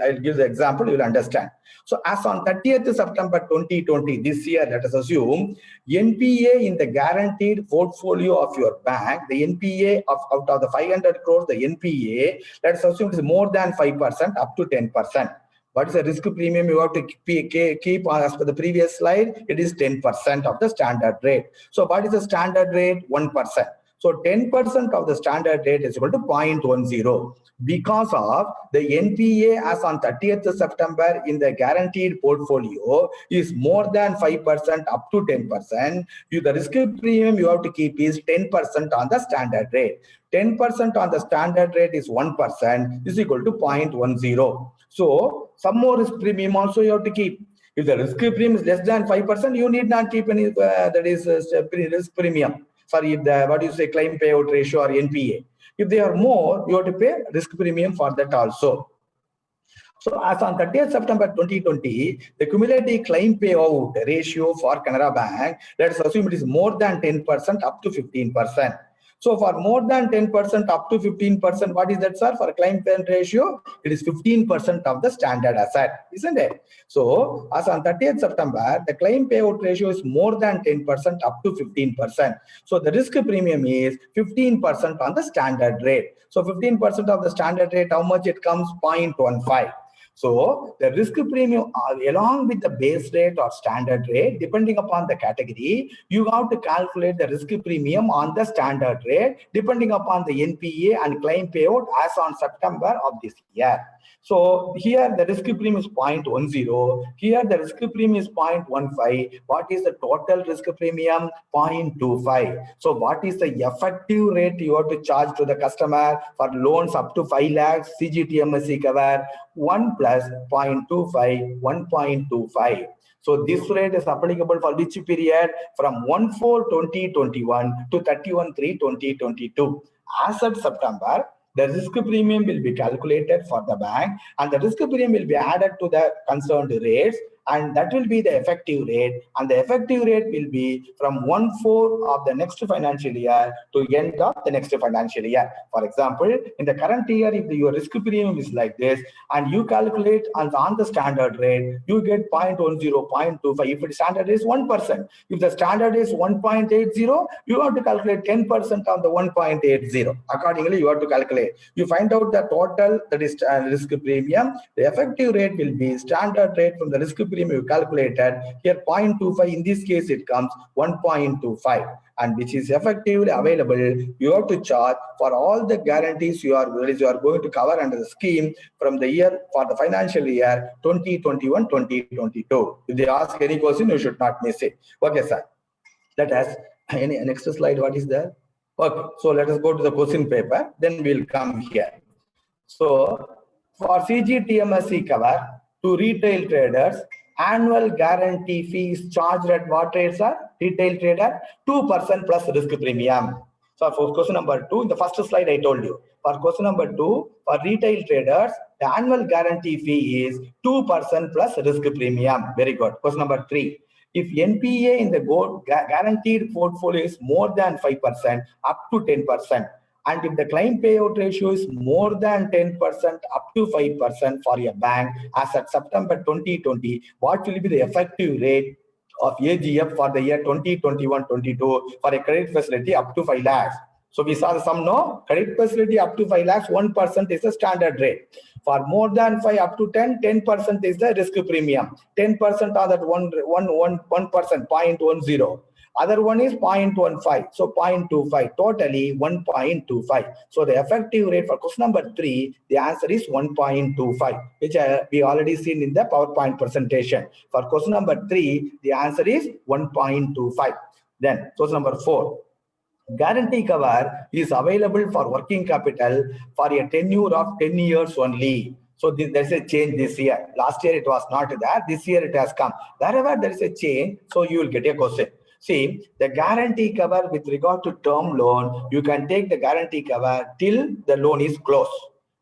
Speaker 1: I'll give the example, you will understand. So as on 30th September 2020, this year, let us assume NPA in the guaranteed portfolio of your bank, the NPA out of the 500 crores, the NPA, let's assume it is more than 5% up to 10%. What is the risk premium you have to keep as per the previous slide? It is 10% of the standard rate. So what is the standard rate? 1%. So 10% of the standard rate is equal to 0.10. Because of the NPA as on 30th September in the guaranteed portfolio is more than 5% up to 10%, the risk premium you have to keep is 10% on the standard rate. 10% on the standard rate is 1% is equal to 0.10. So some more risk premium also you have to keep. If the risk premium is less than 5%, you need not keep any risk premium. Sorry, what you say, claim payout ratio or NPA. If they are more, you have to pay risk premium for that also. So as on 30th September 2020, the cumulative claim payout ratio for Canara Bank, let's assume it is more than 10% up to 15%. So for more than 10% up to 15%, what is that, sir? For claim payment ratio, it is 15% of the standard asset, isn't it? So as on 30th September, the claim payout ratio is more than 10% up to 15%. So the risk premium is 15% on the standard rate. So 15% of the standard rate, how much it comes? 0.15. So the risk premium along with the base rate or standard rate, depending upon the category, you have to calculate the risk premium on the standard rate depending upon the NPA and claim payout as on September of this year. So here the risk premium is 0.10. Here the risk premium is 0.15. What is the total risk premium? 0.25. So what is the effective rate you have to charge to the customer for loans up to 5 lakhs CGTMSE cover? 1 plus 0.25, 1.25. So this rate is applicable for which period? From 1/4/2021 to 31/3/2022. As of September, the risk premium will be calculated for the bank and the risk premium will be added to the concerned rates and that will be the effective rate, and the effective rate will be from 1/4 of the next financial year to end of the next financial year. For example, in the current year, if your risk premium is like this, and you calculate on the standard rate, you get 0.10, 0.25. If the standard is 1%, if the standard is 1.80, you have to calculate 10% of the 1.80. Accordingly, you have to calculate. You find out the total, that is risk premium. The effective rate will be standard rate from the risk premium you calculated. Here 0.25, in this case it comes 1.25, and which is effectively available. You have to charge for all the guarantees you are going to cover under the scheme from the year for the financial year 2021-2022. If they ask any question, you should not miss it. Okay, sir. Let us, any next slide, what is there? Okay, so let us go to the question paper, then we'll come here. So for CGTMSE cover to retail traders, annual guarantee fee is charged at what rates are? Retail trader 2% plus risk premium. So for question number 2, in the first slide I told you. For question number 2, for retail traders, the annual guarantee fee is 2% plus risk premium. Very good. Question number 3. If NPA in the guaranteed portfolio is more than 5%, up to 10%, and if the claim payout ratio is more than 10%, up to 5% for a bank as at September 2020, what will be the effective rate of AGF for the year 2021-22 for a credit facility up to 5 lakhs? So we saw the sum, no? Credit facility up to 5 lakhs, 1% is the standard rate. For more than 5 up to 10, 10% is the risk premium. 10% on that 1%, 0.10. Other one is 0.15, so 0.25, totally 1.25. So the effective rate for question number 3, the answer is 1.25, which we already seen in the PowerPoint presentation. For question number 3, the answer is 1.25. Then question number 4. Guarantee cover is available for working capital for a tenure of 10 years only. So there's a change this year. Last year it was not there. This year it has come. Wherever there is a change, so you will get a question. See, the guarantee cover with regard to term loan, you can take the guarantee cover till the loan is closed.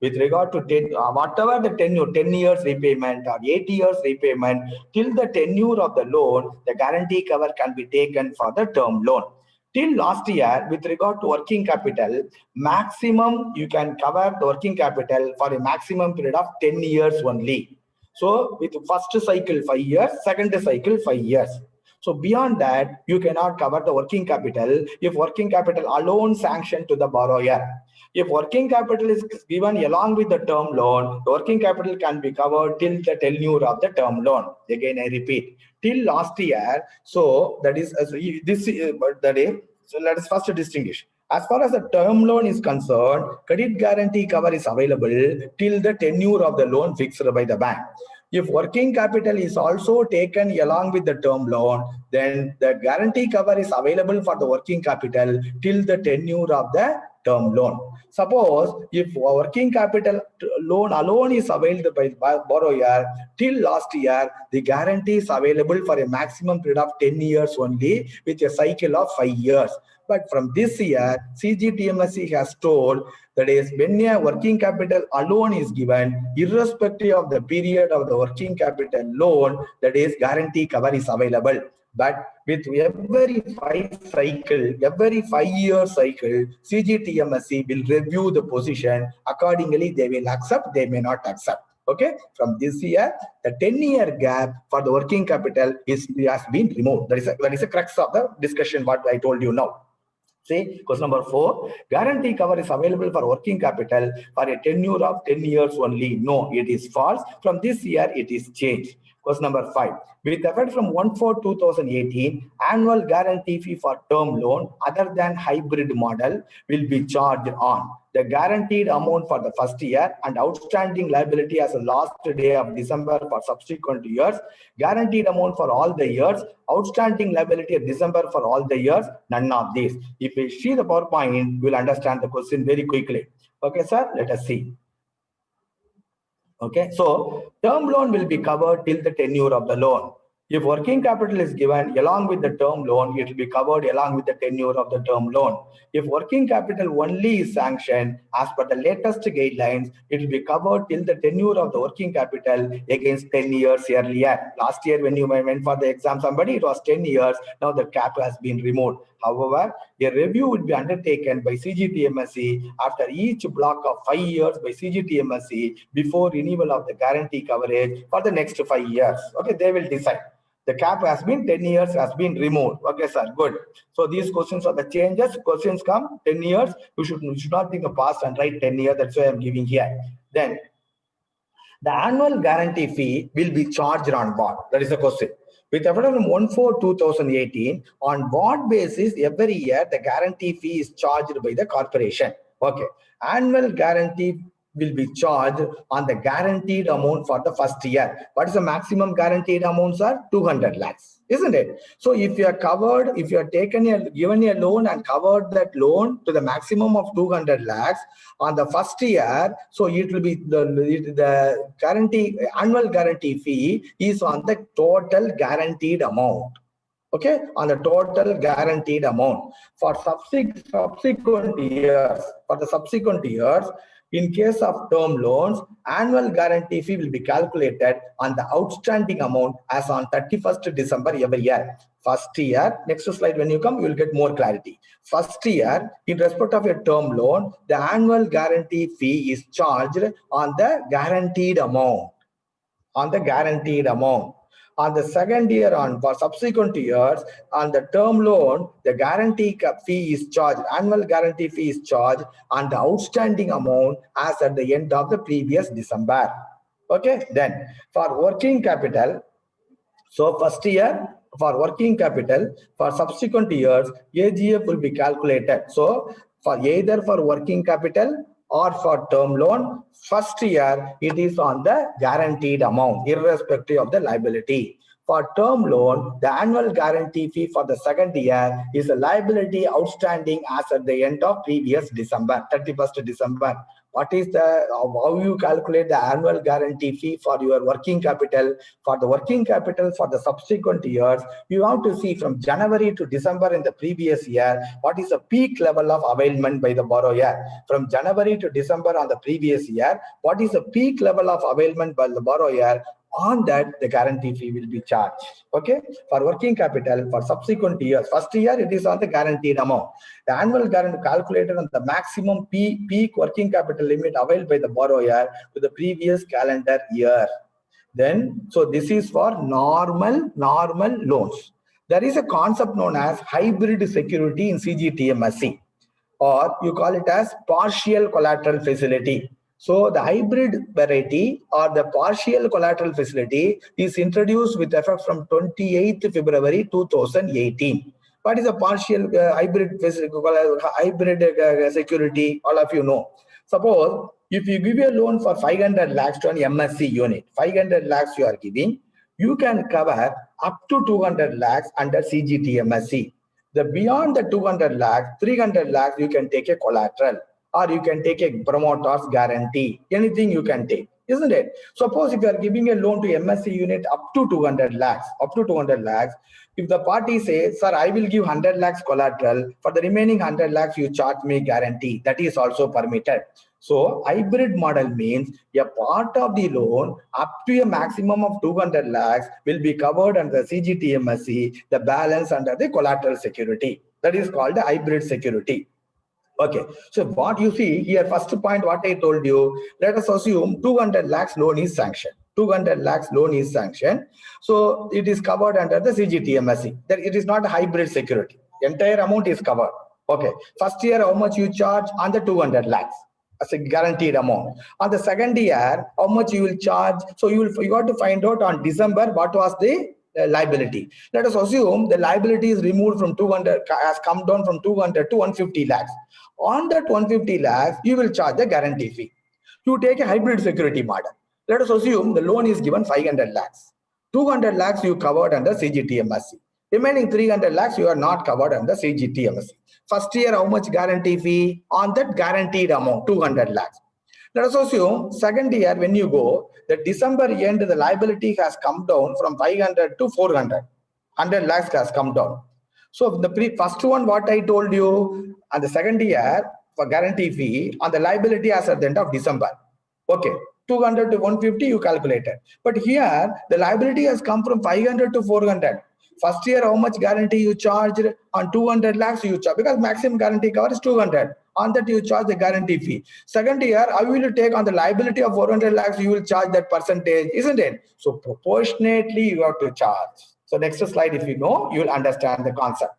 Speaker 1: With regard to whatever the tenure, 10 years repayment or 8 years repayment, till the tenure of the loan, the guarantee cover can be taken for the term loan. Till last year, with regard to working capital, maximum you can cover the working capital for a maximum period of 10 years only. So with first cycle 5 years, second cycle 5 years. So beyond that, you cannot cover the working capital if working capital alone sanctioned to the borrower. If working capital is given along with the term loan, the working capital can be covered till the tenure of the term loan. Again, I repeat, till last year. So that is this the day. So let us first distinguish. As far as the term loan is concerned, credit guarantee cover is available till the tenure of the loan fixed by the bank. If working capital is also taken along with the term loan, then the guarantee cover is available for the working capital till the tenure of the term loan. Suppose if working capital loan alone is available by borrower till last year, the guarantee is available for a maximum period of 10 years only with a cycle of 5 years. But from this year, CGTMSE has told that is when a working capital alone is given, irrespective of the period of the working capital loan, that is guarantee cover is available. But with every 5-year cycle, CGTMSE will review the position. Accordingly, they will accept, they may not accept. Okay, from this year, the 10-year gap for the working capital has been removed. That is a crux of the discussion, what I told you now. See, question number 4, guarantee cover is available for working capital for a tenure of 10 years only. No, it is false. From this year, it is changed. Question number 5, with effect from 1/4/2018, annual guarantee fee for term loan other than hybrid model will be charged on the guaranteed amount for the first year and outstanding liability as a last day of December for subsequent years, guaranteed amount for all the years, outstanding liability of December for all the years, none of these. If we see the PowerPoint, we'll understand the question very quickly. Okay, sir, let us see. Okay, so term loan will be covered till the tenure of the loan. If working capital is given along with the term loan, it will be covered along with the tenure of the term loan. If working capital only is sanctioned as per the latest guidelines, it will be covered till the tenure of the working capital against 10 years earlier. Last year when you went for the exam, somebody, it was 10 years. Now the cap has been removed. However, a review would be undertaken by CGTMSE after each block of 5 years by CGTMSE before renewal of the guarantee coverage for the next 5 years. Okay, they will decide. The cap has been 10 years has been removed. Okay, sir, good. So these questions are the changes. Questions come 10 years. You should not think the past and write 10 years. That's why I'm giving here. Then the annual guarantee fee will be charged on what? That is the question. With effect from 1/4/2018, on what basis every year the guarantee fee is charged by the corporation? Okay. Annual guarantee will be charged on the guaranteed amount for the first year. What is the maximum guaranteed amount, sir? 200 lakhs, isn't it? So if you are covered, if you are given a loan and covered that loan to the maximum of 200 lakhs on the first year, so it will be the guarantee, annual guarantee fee is on the total guaranteed amount. Okay, on the total guaranteed amount for subsequent years. For the subsequent years, in case of term loans, annual guarantee fee will be calculated on the outstanding amount as on 31st December every year. First year, next slide when you come, you will get more clarity. First year, in respect of a term loan, the annual guarantee fee is charged on the guaranteed amount. On the guaranteed amount. On the second year on, for subsequent years, on the term loan, the guarantee fee is charged, annual guarantee fee is charged on the outstanding amount as at the end of the previous December. Okay, then for working capital, so first year for working capital, for subsequent years, AGF will be calculated. So for either for working capital or for term loan, first year it is on the guaranteed amount, irrespective of the liability. For term loan, the annual guarantee fee for the second year is a liability outstanding as at the end of previous December, 31st December. What is the, how you calculate the annual guarantee fee for your working capital? For the working capital for the subsequent years, you have to see from January to December in the previous year, what is the peak level of availment by the borrower. From January to December on the previous year, what is the peak level of availment by the borrower? On that, the guarantee fee will be charged. Okay, for working capital for subsequent years, first year it is on the guaranteed amount. The annual guarantee calculated on the maximum peak working capital limit availed by the borrower to the previous calendar year. Then, so this is for normal loans. There is a concept known as hybrid security in CGTMSE, or you call it as partial collateral facility. So the hybrid variety or the partial collateral facility is introduced with effect from 28th February 2018. What is a partial hybrid security? All of you know. Suppose if you give a loan for 500 lakhs to an MSC unit, 500 lakhs you are giving, you can cover up to 200 lakhs under CGTMSE. The beyond the 200 lakhs, 300 lakhs, you can take a collateral, or you can take a promoter's guarantee. Anything you can take, isn't it? Suppose if you are giving a loan to MSC unit up to 200 lakhs, if the party says, sir, I will give 100 lakhs collateral, for the remaining 100 lakhs, you charge me guarantee. That is also permitted. So hybrid model means a part of the loan up to a maximum of 200 lakhs will be covered under the CGTMSE, the balance under the collateral security. That is called the hybrid security. Okay, so what you see here, first point, what I told you, let us assume 200 lakhs loan is sanctioned. 200 lakhs loan is sanctioned. So it is covered under the CGTMSE. That it is not a hybrid security. Entire amount is covered. Okay, first year, how much you charge on the 200 lakhs? As a guaranteed amount. On the second year, how much you will charge? So you got to find out on December what was the liability. Let us assume the liability is removed from 200, has come down from 200 to 150 lakhs. On that 150 lakhs, you will charge the guarantee fee. You take a hybrid security model. Let us assume the loan is given 500 lakhs. 200 lakhs you covered under CGTMSE. Remaining 300 lakhs you are not covered under CGTMSE. First year, how much guarantee fee? On that guaranteed amount, 200 lakhs. Let us assume second year when you go, the December end, the liability has come down from 500 to 400. 100 lakhs has come down. So the first one, what I told you, and the second year for guarantee fee on the liability as at the end of December. Okay, 200 to 150 you calculated. But here the liability has come from 500 to 400. First year, how much guarantee you charged on 200 lakhs you charge, because maximum guarantee cover is 200. On that you charge the guarantee fee. Second year, how will you take on the liability of 400 lakhs, you will charge that percentage, isn't it? So proportionately you have to charge. So next slide, if you know, you will understand the concept.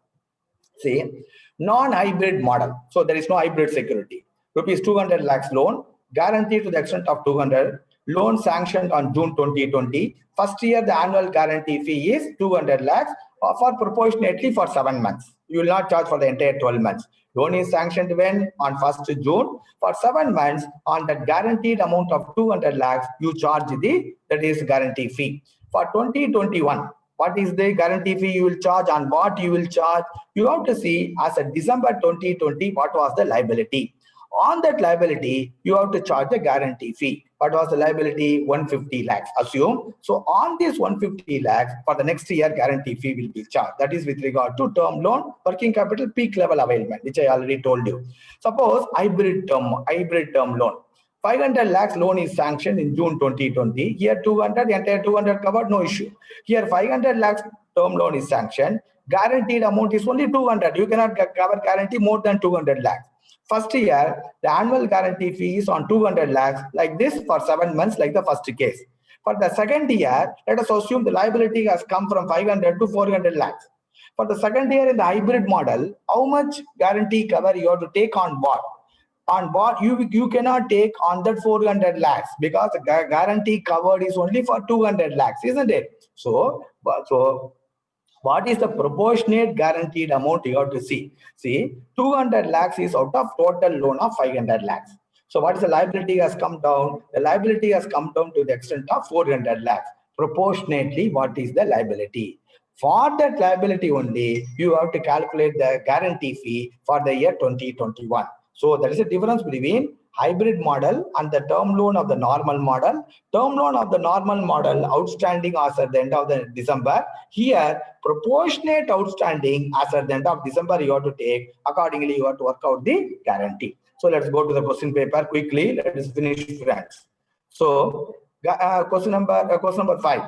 Speaker 1: See, non-hybrid model. So there is no hybrid security. Rupees 200 lakhs loan, guaranteed to the extent of 200. Loan sanctioned on June 2020. First year, the annual guarantee fee is 200 lakhs for proportionately for 7 months. You will not charge for the entire 12 months. Loan is sanctioned when? On 1st June. For 7 months, on that guaranteed amount of 200 lakhs, you charge that is guarantee fee. For 2021, what is the guarantee fee you will charge, on what you will charge? You have to see as of December 2020, what was the liability. On that liability, you have to charge the guarantee fee. What was the liability? 150 lakhs, assume. So on this 150 lakhs, for the next year, guarantee fee will be charged. That is with regard to term loan, working capital, peak level availment, which I already told you. Suppose hybrid term loan. 500 lakhs loan is sanctioned in June 2020. Here 200, entire 200 covered, no issue. Here 500 lakhs term loan is sanctioned. Guaranteed amount is only 200. You cannot cover guarantee more than 200 lakhs. First year, the annual guarantee fee is on 200 lakhs, like this for 7 months, like the first case. For the second year, let us assume the liability has come from 500 to 400 lakhs. For the second year in the hybrid model, how much guarantee cover you have to take on what? On what you cannot take on that 400 lakhs, because the guarantee covered is only for 200 lakhs, isn't it? So what is the proportionate guaranteed amount you have to see? See, 200 lakhs is out of total loan of 500 lakhs. So what is the liability has come down? The liability has come down to the extent of 400 lakhs. Proportionately, what is the liability? For that liability only, you have to calculate the guarantee fee for the year 2021. So there is a difference between hybrid model and the term loan of the normal model. Term loan of the normal model outstanding as at the end of the December. Here, proportionate outstanding as at the end of December you have to take. Accordingly, you have to work out the guarantee. So let's go to the question paper quickly. Let us finish, friends. So question number 5.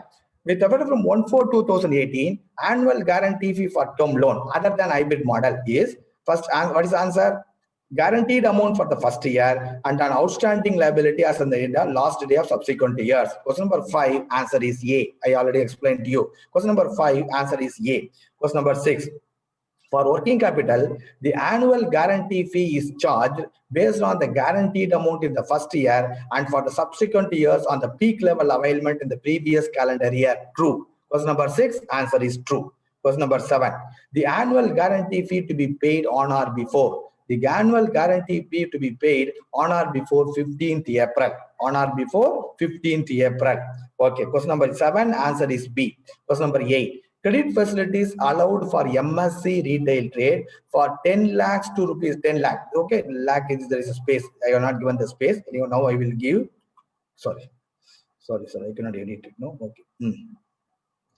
Speaker 1: With effect from 1/4/2018, annual guarantee fee for term loan other than hybrid model is first. What is the answer? Guaranteed amount for the first year and an outstanding liability as on the last day of subsequent years. Question number 5, answer is A. I already explained to you. Question number 5, answer is A. Question number 6. For working capital, the annual guarantee fee is charged based on the guaranteed amount in the first year and for the subsequent years on the peak level availment in the previous calendar year. True. Question number 6, answer is true. Question number 7. The annual guarantee fee to be paid on or before. The annual guarantee fee to be paid on or before 15th April. On or before 15th April. Okay. Question number 7, answer is B. Question number 8. Credit facilities allowed for MSE retail trade for 10 lakhs to rupees 10 lakh. Okay, lakh is there is a space. I have not given the space. Now I will give. Sorry, I cannot edit it. No, okay.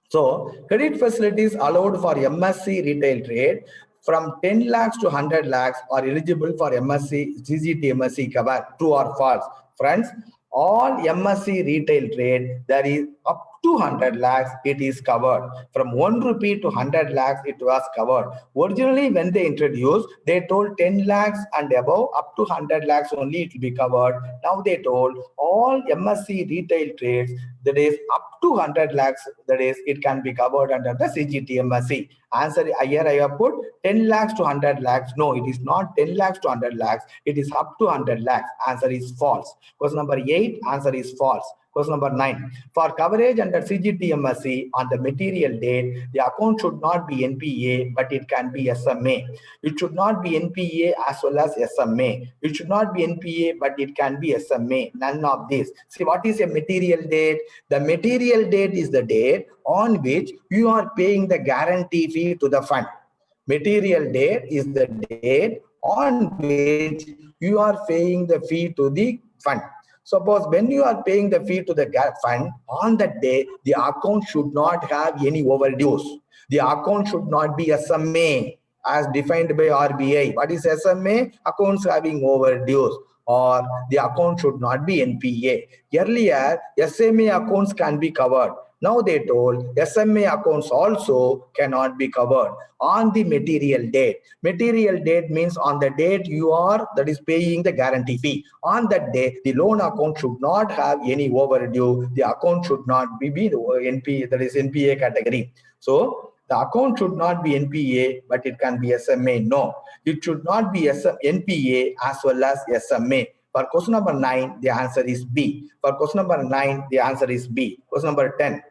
Speaker 1: So credit facilities allowed for MSE retail trade from 10 lakhs to 100 lakhs are eligible for MSE CGTMSE cover. True or false, friends? All MSE retail trade, there is up to 100 lakhs, it is covered. From 1 rupee to 100 lakhs, it was covered. Originally, when they introduced, they told 10 lakhs and above, up to 100 lakhs only it will be covered. Now they told all MSE retail trades, that is up to 100 lakhs, that is, it can be covered under the CGTMSE. Answer here I have put 10 lakhs to 100 lakhs. No, it is not 10 lakhs to 100 lakhs. It is up to 100 lakhs. Answer is false. Question number 8, answer is false. Question number 9. For coverage under CGTMSE on the material date, the account should not be NPA, but it can be SMA. It should not be NPA as well as SMA. It should not be NPA, but it can be SMA. None of this. See, what is a material date? The material date is the date on which you are paying the guarantee fee to the fund. Material date is the date on which you are paying the fee to the fund. Suppose when you are paying the fee to the fund, on that day, the account should not have any overdues. The account should not be SMA as defined by RBI. What is SMA? Accounts having overdues, or the account should not be NPA. Earlier, SMA accounts can be covered. Now they told SMA accounts also cannot be covered on the material date. Material date means on the date you are, that is, paying the guarantee fee. On that day, the loan account should not have any overdue. The account should not be the NPA, that is NPA category. So the account should not be NPA, but it can be SMA. No, it should not be NPA as well as SMA. For question number 9, the answer is B. For question number 9, the answer is B. Question number 10.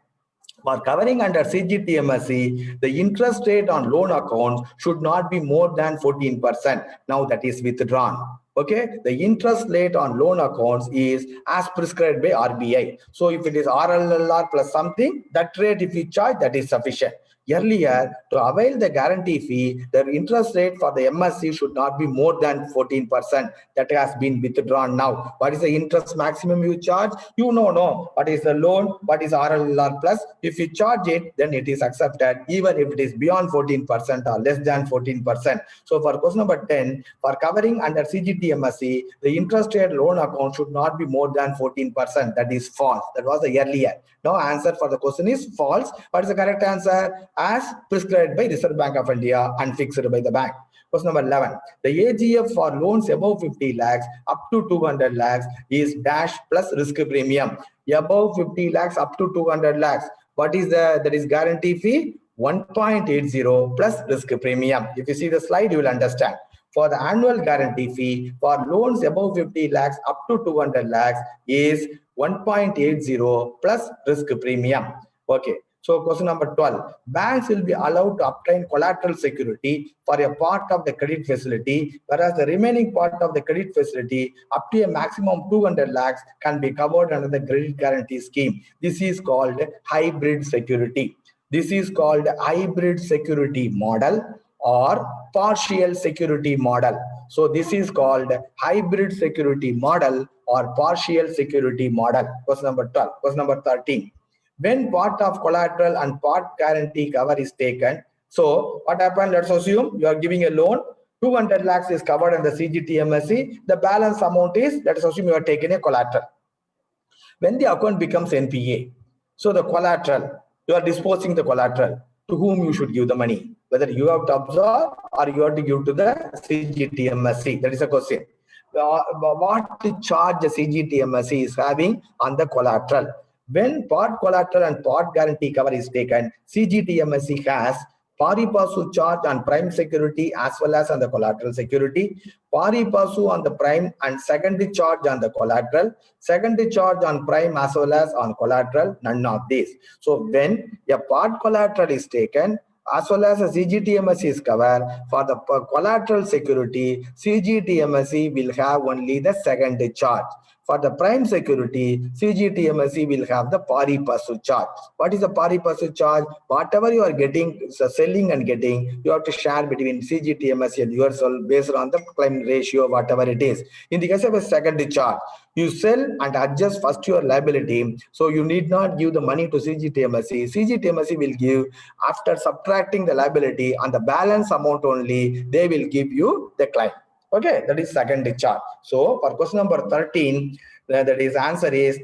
Speaker 1: For covering under CGTMSE, the interest rate on loan accounts should not be more than 14%. Now that is withdrawn. Okay, the interest rate on loan accounts is as prescribed by RBI. So if it is RLLR plus something, that rate if you charge, that is sufficient. Earlier, to avail the guarantee fee, the interest rate for the MSE should not be more than 14%. That has been withdrawn now. What is the interest maximum you charge? You know. What is the loan? What is RLR plus? If you charge it, then it is accepted, even if it is beyond 14% or less than 14%. So for question number 10, for covering under CGTMSE, the interest rate loan account should not be more than 14%. That is false. That was the earlier. Now answer for the question is false. What is the correct answer? As prescribed by Reserve Bank of India and fixed by the bank. Question number 11. The AGF for loans above 50 lakhs up to 200 lakhs is dash plus risk premium. Above 50 lakhs up to 200 lakhs. What is that is guarantee fee? 1.80 plus risk premium. If you see the slide, you will understand. For the annual guarantee fee for loans above 50 lakhs up to 200 lakhs is 1.80 plus risk premium. Okay. So question number 12, banks will be allowed to obtain collateral security for a part of the credit facility, whereas the remaining part of the credit facility up to a maximum 200 lakhs can be covered under the credit guarantee scheme. This is called hybrid security. This is called hybrid security model or partial security model. So this is called hybrid security model or partial security model. Question number 12. Question number 13. When part of collateral and part guarantee cover is taken, so what happened? Let's assume you are giving a loan, 200 lakhs is covered in the CGTMSE, the balance amount is, let's assume you are taking a collateral. When the account becomes NPA, so the collateral, you are disposing the collateral, to whom you should give the money, whether you have to absorb or you have to give to the CGTMSE. That is a question. What charge the CGTMSE is having on the collateral? When part collateral and part guarantee cover is taken, CGTMSE has pari passu charge on prime security as well as on the collateral security, pari passu on the prime and secondary charge on the collateral, secondary charge on prime as well as on collateral, none of these. So when a part collateral is taken, as well as a CGTMSE is covered, for the collateral security, CGTMSE will have only the secondary charge. For the prime security, CGTMSE will have the pari passu charge. What is the pari passu charge? Whatever you are getting, so selling and getting, you have to share between CGTMSE and yourself based on the claim ratio, whatever it is. In the case of a secondary charge, you sell and adjust first your liability, so you need not give the money to CGTMSE. CGTMSE will give after subtracting the liability on the balance amount only, they will give you the claim. Okay, that is secondary charge. So for question number 13, that is answer is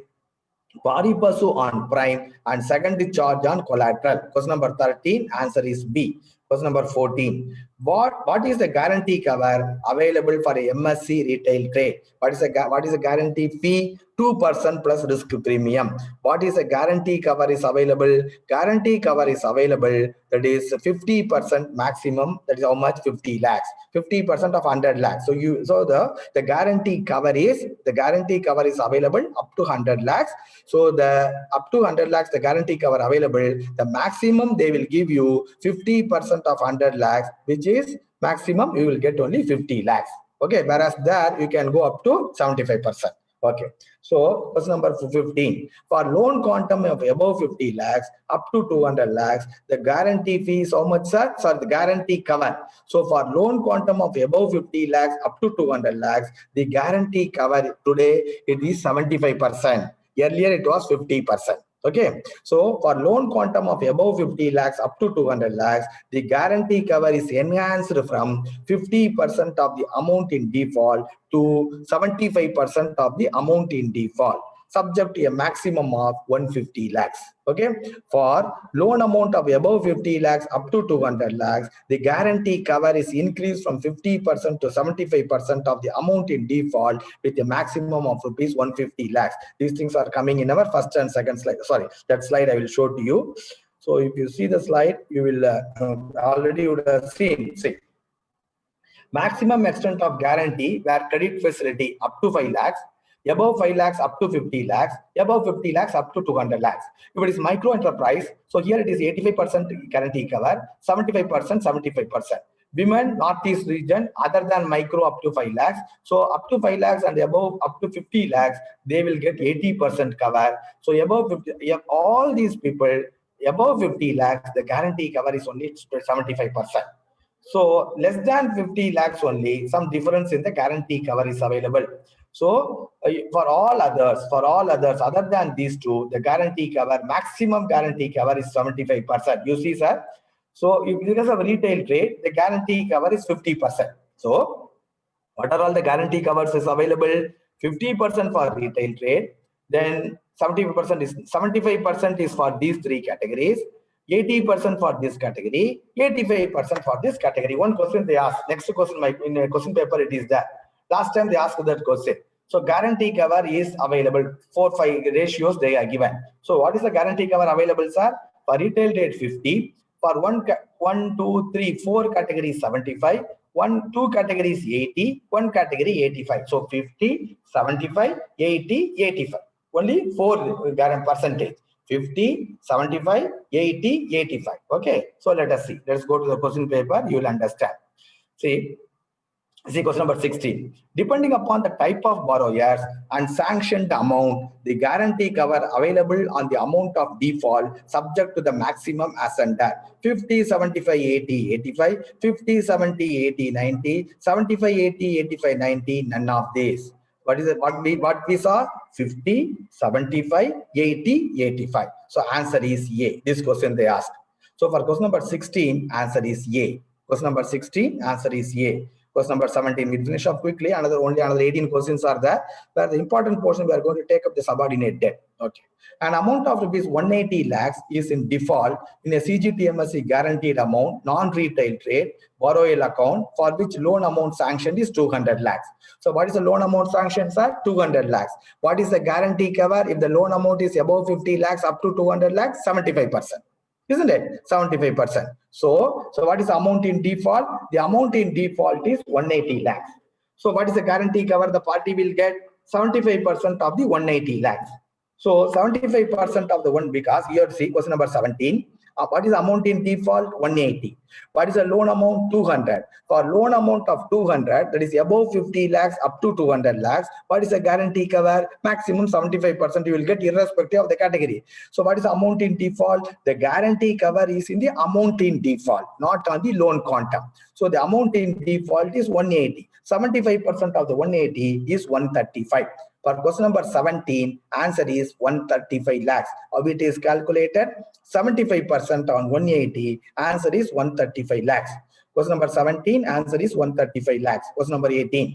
Speaker 1: pari passu on prime and secondary charge on collateral. Question number 13, answer is B. Question number 14. What is the guarantee cover available for a MSE retail trade? What is the guarantee fee? 2% plus risk premium. What is the guarantee cover is available? Guarantee cover is available, that is 50% maximum. That is how much? 50 lakhs. 50% of 100 lakhs. So the guarantee cover is available up to 100 lakhs. So the up to 100 lakhs, the guarantee cover available, the maximum they will give you 50% of 100 lakhs, which is maximum you will get only 50 lakhs. Okay, whereas there you can go up to 75%. Okay. So question number 15. For loan quantum of above 50 lakhs up to 200 lakhs, the guarantee fee is how much, sir? Sorry, the guarantee cover. So for loan quantum of above 50 lakhs up to 200 lakhs, the guarantee cover today it is 75%. Earlier it was 50%. Okay, so for loan quantum of above 50 lakhs up to 200 lakhs, the guarantee cover is enhanced from 50% of the amount in default to 75% of the amount in default, subject to a maximum of 150 lakhs. Okay, for loan amount of above 50 lakhs up to 200 lakhs, the guarantee cover is increased from 50% to 75% of the amount in default with a maximum of rupees 150 lakhs. These things are coming in our first and second slide. Sorry, that slide I will show to you. So if you see the slide, you will already would have seen. See, maximum extent of guarantee where credit facility up to 5 lakhs, above 5 lakhs up to 50 lakhs, above 50 lakhs up to 200 lakhs. If it is micro enterprise, so here it is 85% guarantee cover, 75%, 75%. Women, Northeast region, other than micro up to 5 lakhs. So up to 5 lakhs and above up to 50 lakhs, they will get 80% cover. So above 50, all these people, above 50 lakhs, the guarantee cover is only 75%. So less than 50 lakhs only, some difference in the guarantee cover is available. So for all others other than these two, the guarantee cover, maximum guarantee cover is 75%. You see, sir. So if because of retail trade, the guarantee cover is 50%. So what are all the guarantee covers is available? 50% for retail trade, then 75% is for these three categories, 80% for this category, 85% for this category. One question they asked. Next question, in a question paper, it is there. Last time they asked that question. So guarantee cover is available. 4-5 ratios they are given. So what is the guarantee cover available, sir? For retail trade 50. For 1, 2, 3, 4 categories 75. 2 categories 80. 1 category 85. So 50, 75, 80, 85. Only 4 percentage. 50, 75, 80, 85. Okay. So let us see. Let's go to the question paper. You will understand. See question number 16. Depending upon the type of borrowers and sanctioned amount, the guarantee cover available on the amount of default subject to the maximum as under 50, 75, 80, 85, 50, 70, 80, 90, 75, 80, 85, 90, none of these. What is it? What we saw? 50, 75, 80, 85. So answer is A. This question they asked. So for question number 16, answer is A. Question number 16, answer is A. Question number 17, we finish up quickly. Only another 18 questions are there. Where the important portion we are going to take up the subordinate debt. Okay. An amount of rupees 180 lakhs is in default in a CGTMSE guaranteed amount, non-retail trade, borrower account for which loan amount sanctioned is 200 lakhs. So what is the loan amount sanctioned, sir? 200 lakhs. What is the guarantee cover if the loan amount is above 50 lakhs up to 200 lakhs? 75%. Isn't it? 75%. So what is the amount in default? The amount in default is 180 lakhs. So what is the guarantee cover? The party will get 75% of the 180 lakhs. So 75% of the one, because here see question number 17. What is the amount in default? 180. What is the loan amount? 200. For loan amount of 200, that is above 50 lakhs up to 200 lakhs, what is the guarantee cover? Maximum 75% you will get irrespective of the category. So what is the amount in default? The guarantee cover is in the amount in default, not on the loan quantum. So the amount in default is 180. 75% of the 180 is 135. For question number 17, answer is 135 lakhs. How it is calculated? 75% on 180, answer is 135 lakhs. Question number 17, answer is 135 lakhs. Question number 18.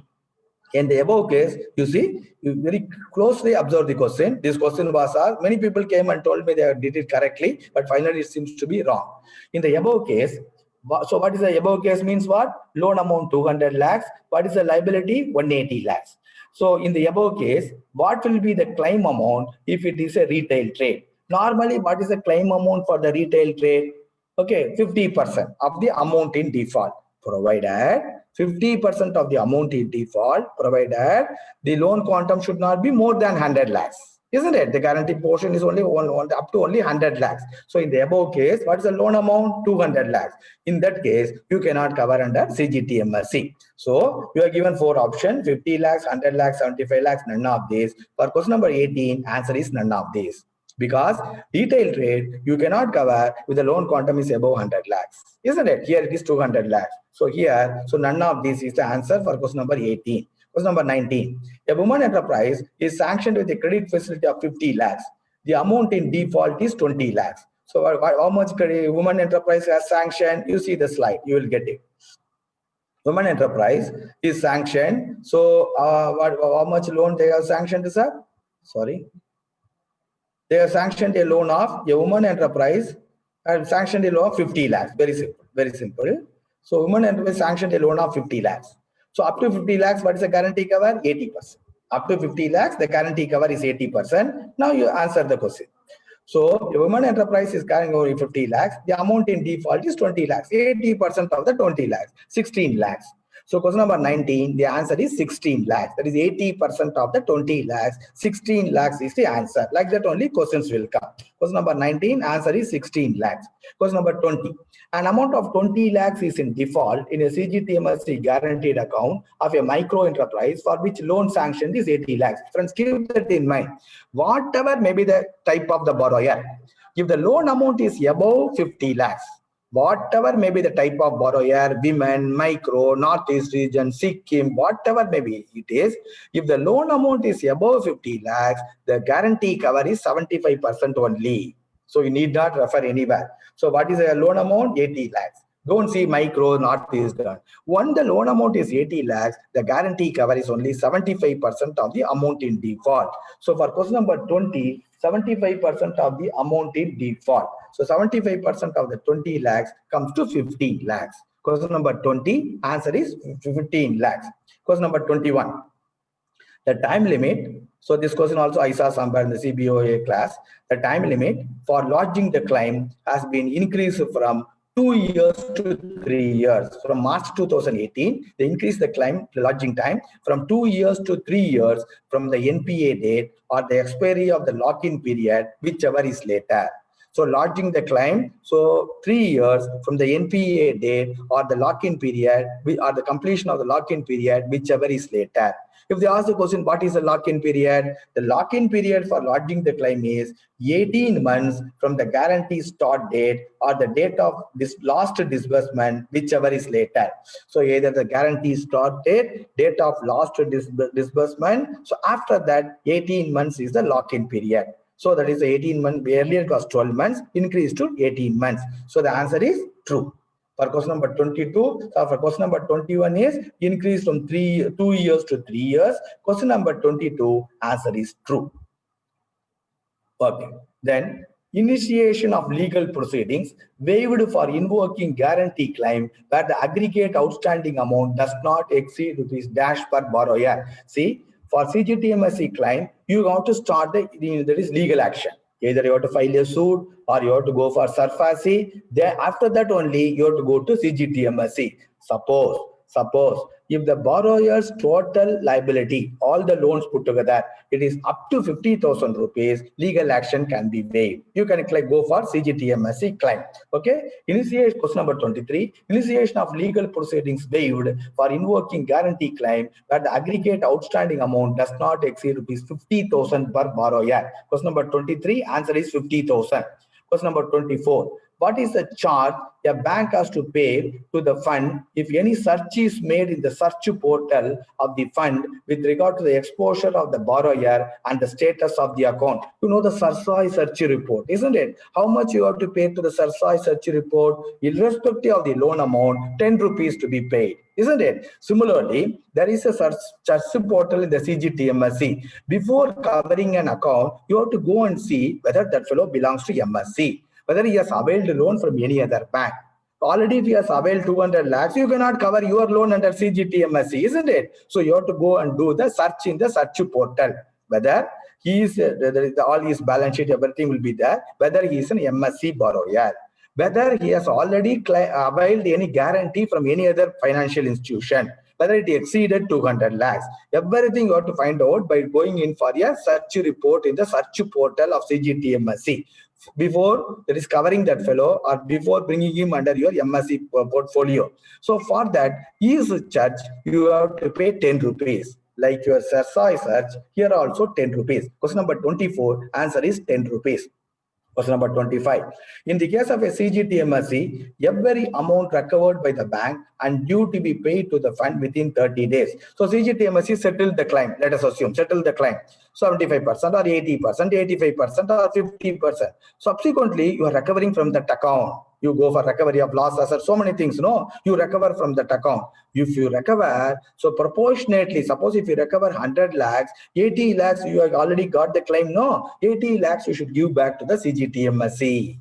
Speaker 1: In the above case, you see, you very closely observe the question. This question was asked. Many people came and told me they did it correctly, but finally it seems to be wrong. In the above case, so what is the above case means what? Loan amount 200 lakhs. What is the liability? 180 lakhs. So in the above case, what will be the claim amount if it is a retail trade? Normally, what is the claim amount for the retail trade? Okay, 50% of the amount in default, provided 50% of the amount in default, provided the loan quantum should not be more than 100 lakhs. Isn't it? The guaranteed portion is only up to only 100 lakhs. So in the above case, what is the loan amount? 200 lakhs. In that case, you cannot cover under CGTMSE. So you are given 4 options: 50 lakhs, 100 lakhs, 75 lakhs, none of these. For question number 18, answer is none of these. Because detailed trade, you cannot cover with the loan quantum is above 100 lakhs. Isn't it? Here it is 200 lakhs. So here, so none of this is the answer for question number 18. Question number 19. A woman enterprise is sanctioned with a credit facility of 50 lakhs. The amount in default is 20 lakhs. So how much credit woman enterprise has sanctioned? You see the slide, you will get it. Women enterprise is sanctioned. So how much loan they have sanctioned, sir? Sorry. They have sanctioned a loan of a woman enterprise and sanctioned a loan of 50 lakhs. Very simple. Very simple. So women enterprise sanctioned a loan of 50 lakhs. So up to 50 lakhs, what is the guarantee cover? 80%. Up to 50 lakhs, the guarantee cover is 80%. Now you answer the question. So a woman enterprise is carrying over 50 lakhs. The amount in default is 20 lakhs. 80% of the 20 lakhs, 16 lakhs. So question number 19, the answer is 16 lakhs. That is 80% of the 20 lakhs. 16 lakhs is the answer. Like that only questions will come. Question number 19, answer is 16 lakhs. Question number 20, an amount of 20 lakhs is in default in a CGTMSE guaranteed account of a micro enterprise for which loan sanctioned is 80 lakhs. Friends, keep that in mind. Whatever may be the type of the borrower, if the loan amount is above 50 lakhs, whatever may be the type of borrower, women, micro, northeast region, Sikkim, whatever may be it is, if the loan amount is above 50 lakhs, the guarantee cover is 75% only. So you need not refer anywhere. So what is the loan amount? 80 lakhs. Don't see micro, northeast. When the loan amount is 80 lakhs, the guarantee cover is only 75% of the amount in default. So for question number 20, 75% of the amount in default. So 75% of the 20 lakhs comes to 15 lakhs. Question number 20, answer is 15 lakhs. Question number 21. The time limit. So this question also I saw somewhere in the CBOA class. The time limit for lodging the claim has been increased from 2 years to 3 years. From March 2018, they increased the claim lodging time from 2 years to 3 years from the NPA date or the expiry of the lock-in period, whichever is later. So lodging the claim, so 3 years from the NPA date or the lock-in period or the completion of the lock-in period, whichever is later. If they ask the question, what is the lock-in period? The lock-in period for lodging the claim is 18 months from the guarantee start date or the date of this last disbursement, whichever is later. So either the guarantee start date, date of last disbursement. So after that, 18 months is the lock-in period. So that is 18 months, earlier it was 12 months, increased to 18 months. So the answer is true. For question number 22, for question number 21 is increased from 2 years to 3 years. Question number 22, answer is true. Okay. Then initiation of legal proceedings waived for invoking guarantee claim where the aggregate outstanding amount does not exceed rupees dash per borrower. See, for CGTMSE claim, you have to start there is legal action. Either you have to file a suit or you have to go for SARFACI. Then after that only you have to go to CGTMSE. Suppose if the borrower's total liability, all the loans put together, it is up to 50,000 rupees, legal action can be waived. You can go for CGTMSE claim. Okay. Initiation, question number 23, initiation of legal proceedings waived for invoking guarantee claim where the aggregate outstanding amount does not exceed rupees 50,000 per borrower. Question number 23, answer is 50,000. Question number 24. What is the charge a bank has to pay to the fund if any search is made in the search portal of the fund with regard to the exposure of the borrower and the status of the account? You know the SARFACI search report, isn't it? How much you have to pay to the SARFACI search report? Irrespective of the loan amount, 10 rupees to be paid, isn't it? Similarly, there is a search portal in the CGTMSE. Before covering an account, you have to go and see whether that fellow belongs to MSE, whether he has availed a loan from any other bank. Already if he has availed 200 lakhs, you cannot cover your loan under CGTMSE, isn't it? So you have to go and do the search in the search portal. Whether he is, all his balance sheet, everything will be there. Whether he is an MSE borrower. Whether he has already availed any guarantee from any other financial institution. whether it exceeded 200 lakhs. Everything you have to find out by going in for a search report in the search portal of CGTMSE before discovering that fellow or before bringing him under your MSc portfolio. So for that, each charge you have to pay 10 rupees. Like your SERSA search, here also 10 rupees. Question number 24, answer is 10 rupees. Question number 25. In the case of a CGTMSE, every amount recovered by the bank and due to be paid to the fund within 30 days. So CGTMSE settled the claim. Let us assume settle the claim. 75% or 80%, 85% or 50%. Subsequently, you are recovering from that account. You go for recovery of lost assets, so many things, no? You recover from that account. If you recover, so proportionately, suppose if you recover 100 lakhs, 80 lakhs, you have already got the claim, no? 80 lakhs you should give back to the CGTMSE.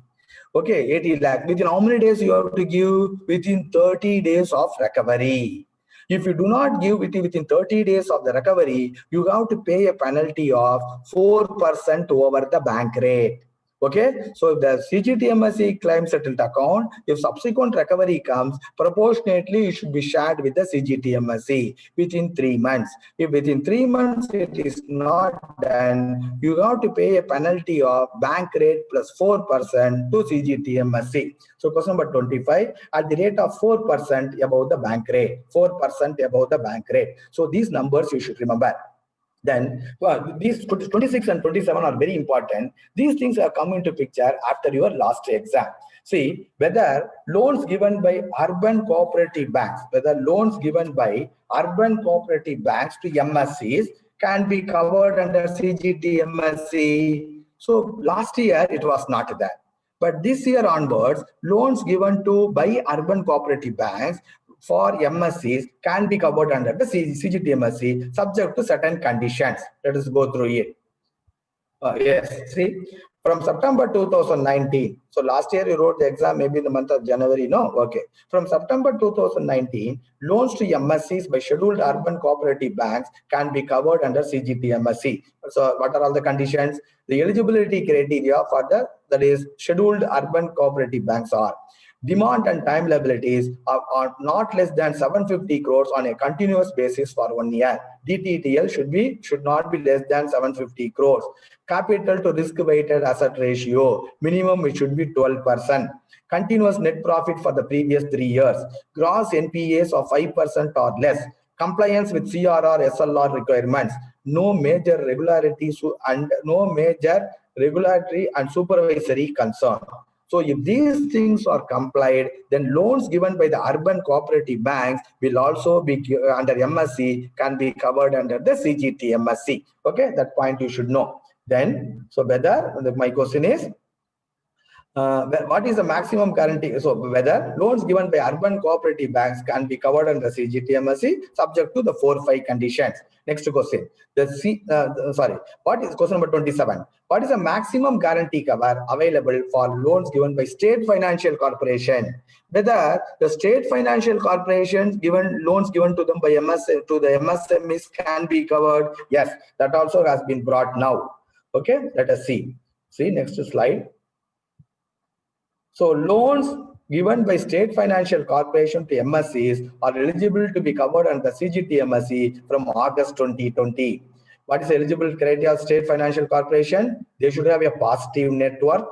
Speaker 1: Okay, 80 lakhs. Within how many days you have to give? Within 30 days of recovery. If you do not give it within 30 days of the recovery, you have to pay a penalty of 4% over the bank rate. Okay, so the CGTMSE claim settled account, if subsequent recovery comes, proportionately it should be shared with the CGTMSE within 3 months. If within 3 months it is not done, you have to pay a penalty of bank rate plus 4% to CGTMSE. So question number 25, at the rate of 4% above the bank rate, 4% above the bank rate. So these numbers you should remember. Then these 26 and 27 are very important. These things have come into picture after your last exam. See, whether loans given by urban cooperative banks, whether loans given by urban cooperative banks to MSCs can be covered under CGTMSE. So last year it was not there. But this year onwards, loans given to by urban cooperative banks for MSCs can be covered under the CGTMSE subject to certain conditions. Let us go through it. Yes, see, from September 2019, so last year you wrote the exam maybe in the month of January, no? Okay. From September 2019, loans to MSCs by scheduled urban cooperative banks can be covered under CGTMSE. So what are all the conditions? The eligibility criteria for the, that is, scheduled urban cooperative banks are: demand and time liabilities are not less than 750 crores on a continuous basis for 1 year. DTTL should not be less than 750 crores. Capital to risk weighted asset ratio, minimum it should be 12%. Continuous net profit for the previous 3 years. Gross NPAs of 5% or less. Compliance with CRR, SLR requirements. No major regularities and no major regulatory and supervisory concern. So if these things are complied, then loans given by the urban cooperative banks will also be under MSC, can be covered under the CGTMSE. Okay, that point you should know. Then, so whether, my question is, what is the maximum guarantee? So whether loans given by urban cooperative banks can be covered under CGTMSE subject to the 4-5 conditions. Next question. What is question number 27? What is the maximum guarantee cover available for loans given by state financial corporation? Whether the state financial corporations given loans given to them by to the MSMEs can be covered? Yes, that also has been brought now. Okay, let us see. See next slide. So loans given by state financial corporation to MSCs are eligible to be covered under CGTMSE from August 2020. What is eligible criteria of state financial corporation? They should have a positive net worth,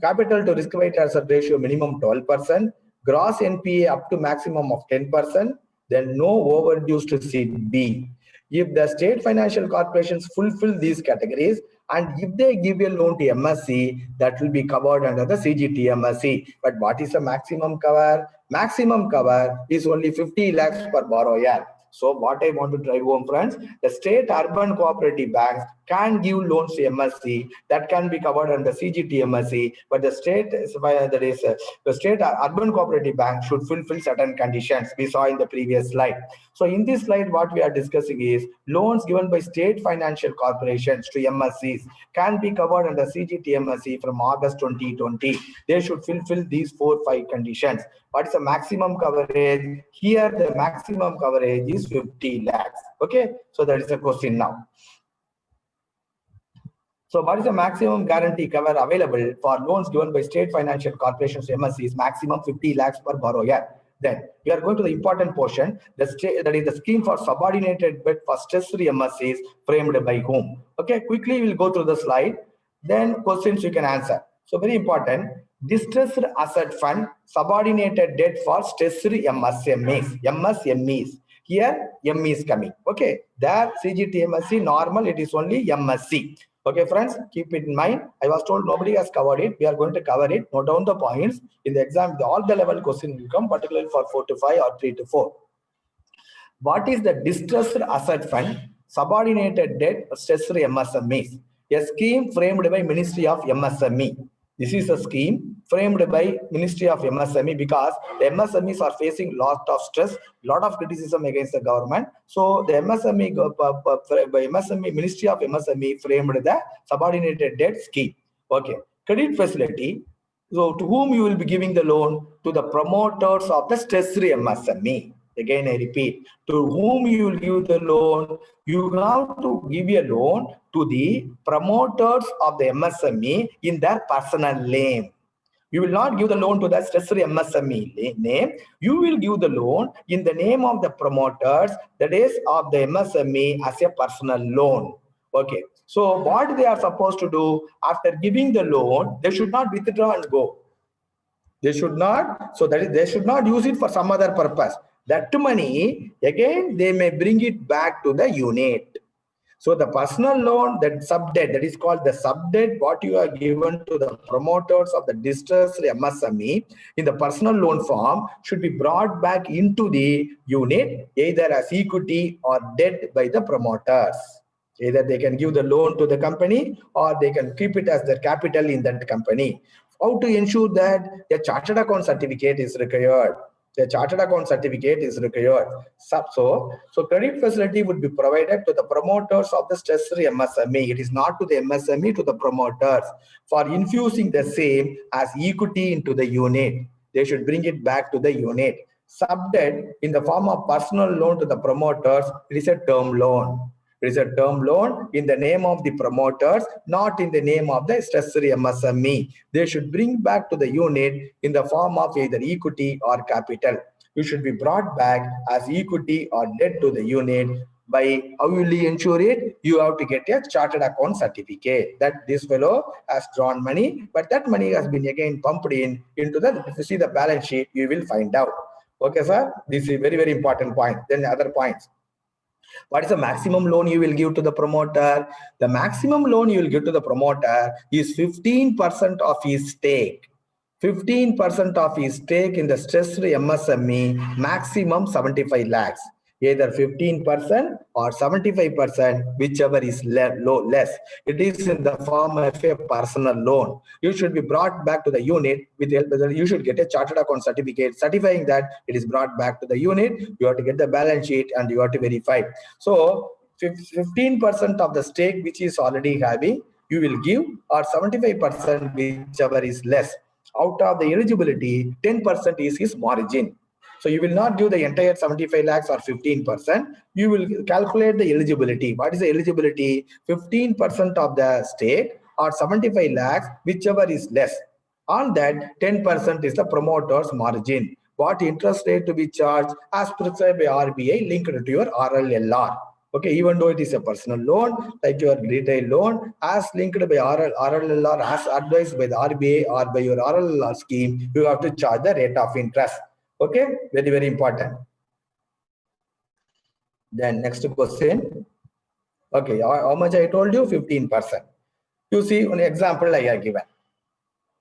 Speaker 1: capital to risk weighted asset ratio minimum 12%, gross NPA up to maximum of 10%, then no overdues to CB. If the state financial corporations fulfill these categories, and if they give a loan to MSC, that will be covered under the CGTMSE. But what is the maximum cover? Maximum cover is only 50 lakhs per borrower. So what I want to drive home, friends, the state urban cooperative banks can give loans to MSC that can be covered under CGTMSE, but the state, that is, the state urban cooperative bank should fulfill certain conditions we saw in the previous slide. So in this slide, what we are discussing is loans given by state financial corporations to MSCs can be covered under CGTMSE from August 2020. They should fulfill these 4-5 conditions. What is the maximum coverage? Here, the maximum coverage is 50 lakhs. Okay, so that is the question now. So what is the maximum guarantee cover available for loans given by state financial corporations to MSCs? Maximum 50 lakhs per borrower. Then we are going to the important portion. That is the scheme for subordinated debt for stress-free MSEs framed by whom? Okay, quickly we'll go through the slide. Then questions you can answer. So very important. Distressed asset fund, subordinated debt for stress-free MSMEs. MSMEs. Here M is coming. Okay. There CGTMSE normal, it is only MSC. Okay, friends, keep it in mind. I was told nobody has covered it. We are going to cover it. Note down the points. In the exam, all the level questions will come, particularly for 4 to 5 or 3 to 4. What is the distressed asset fund, subordinated debt, stress-free MSMEs? A scheme framed by Ministry of MSME. This is a scheme framed by Ministry of MSME because the MSMEs are facing lot of stress, lot of criticism against the government. So the MSME, Ministry of MSME framed the subordinated debt scheme. Okay, credit facility. So to whom you will be giving the loan? To the promoters of the stress-free MSME. Again, I repeat, to whom you will give the loan? You have to give a loan to the promoters of the MSME in their personal name. You will not give the loan to the stress-free MSME name. You will give the loan in the name of the promoters, that is of the MSME, as a personal loan. Okay. So what they are supposed to do after giving the loan, they should not withdraw and go. They should not, so that is, they should not use it for some other purpose. That money, again, they may bring it back to the unit. So the personal loan, that sub-debt, that is called the sub-debt, what you are given to the promoters of the distressed MSME in the personal loan form should be brought back into the unit, either as equity or debt by the promoters. Either they can give the loan to the company or they can keep it as their capital in that company. How to ensure that a chartered account certificate is required? The chartered account certificate is required. So credit facility would be provided to the promoters of the stress-free MSME. It is not to the MSME, to the promoters, for infusing the same as equity into the unit. They should bring it back to the unit. Sub-debt in the form of personal loan to the promoters, it is a term loan. It is a term loan in the name of the promoters, not in the name of the stress-free MSME. They should bring back to the unit in the form of either equity or capital. You should be brought back as equity or debt to the unit. By how will you ensure it? You have to get a chartered account certificate that this fellow has drawn money, but that money has been again pumped into the, if you see the balance sheet, you will find out. Okay, sir? This is a very, very important point. Then other points. What is the maximum loan you will give to the promoter? The maximum loan you will give to the promoter is 15% of his stake. 15% of his stake in the stress-free MSME, maximum 75 lakhs. Either 15% or 75%, whichever is less. It is in the form of a personal loan. You should be brought back to the unit with help. You should get a chartered account certificate certifying that it is brought back to the unit. You have to get the balance sheet and you have to verify. So 15% of the stake which is already having, you will give, or 75%, whichever is less. Out of the eligibility, 10% is his margin. So you will not give the entire 75 lakhs or 15%. You will calculate the eligibility. What is the eligibility? 15% of the stake or 75 lakhs, whichever is less. On that, 10% is the promoter's margin. What interest rate to be charged as prescribed by RBI linked to your RLLR. Okay, even though it is a personal loan, like your retail loan, as linked by RLLR, as advised by the RBI or by your RLLR scheme, you have to charge the rate of interest. Okay, very, very important. Then next question. Okay, how much I told you? 15%. You see, an example I have given.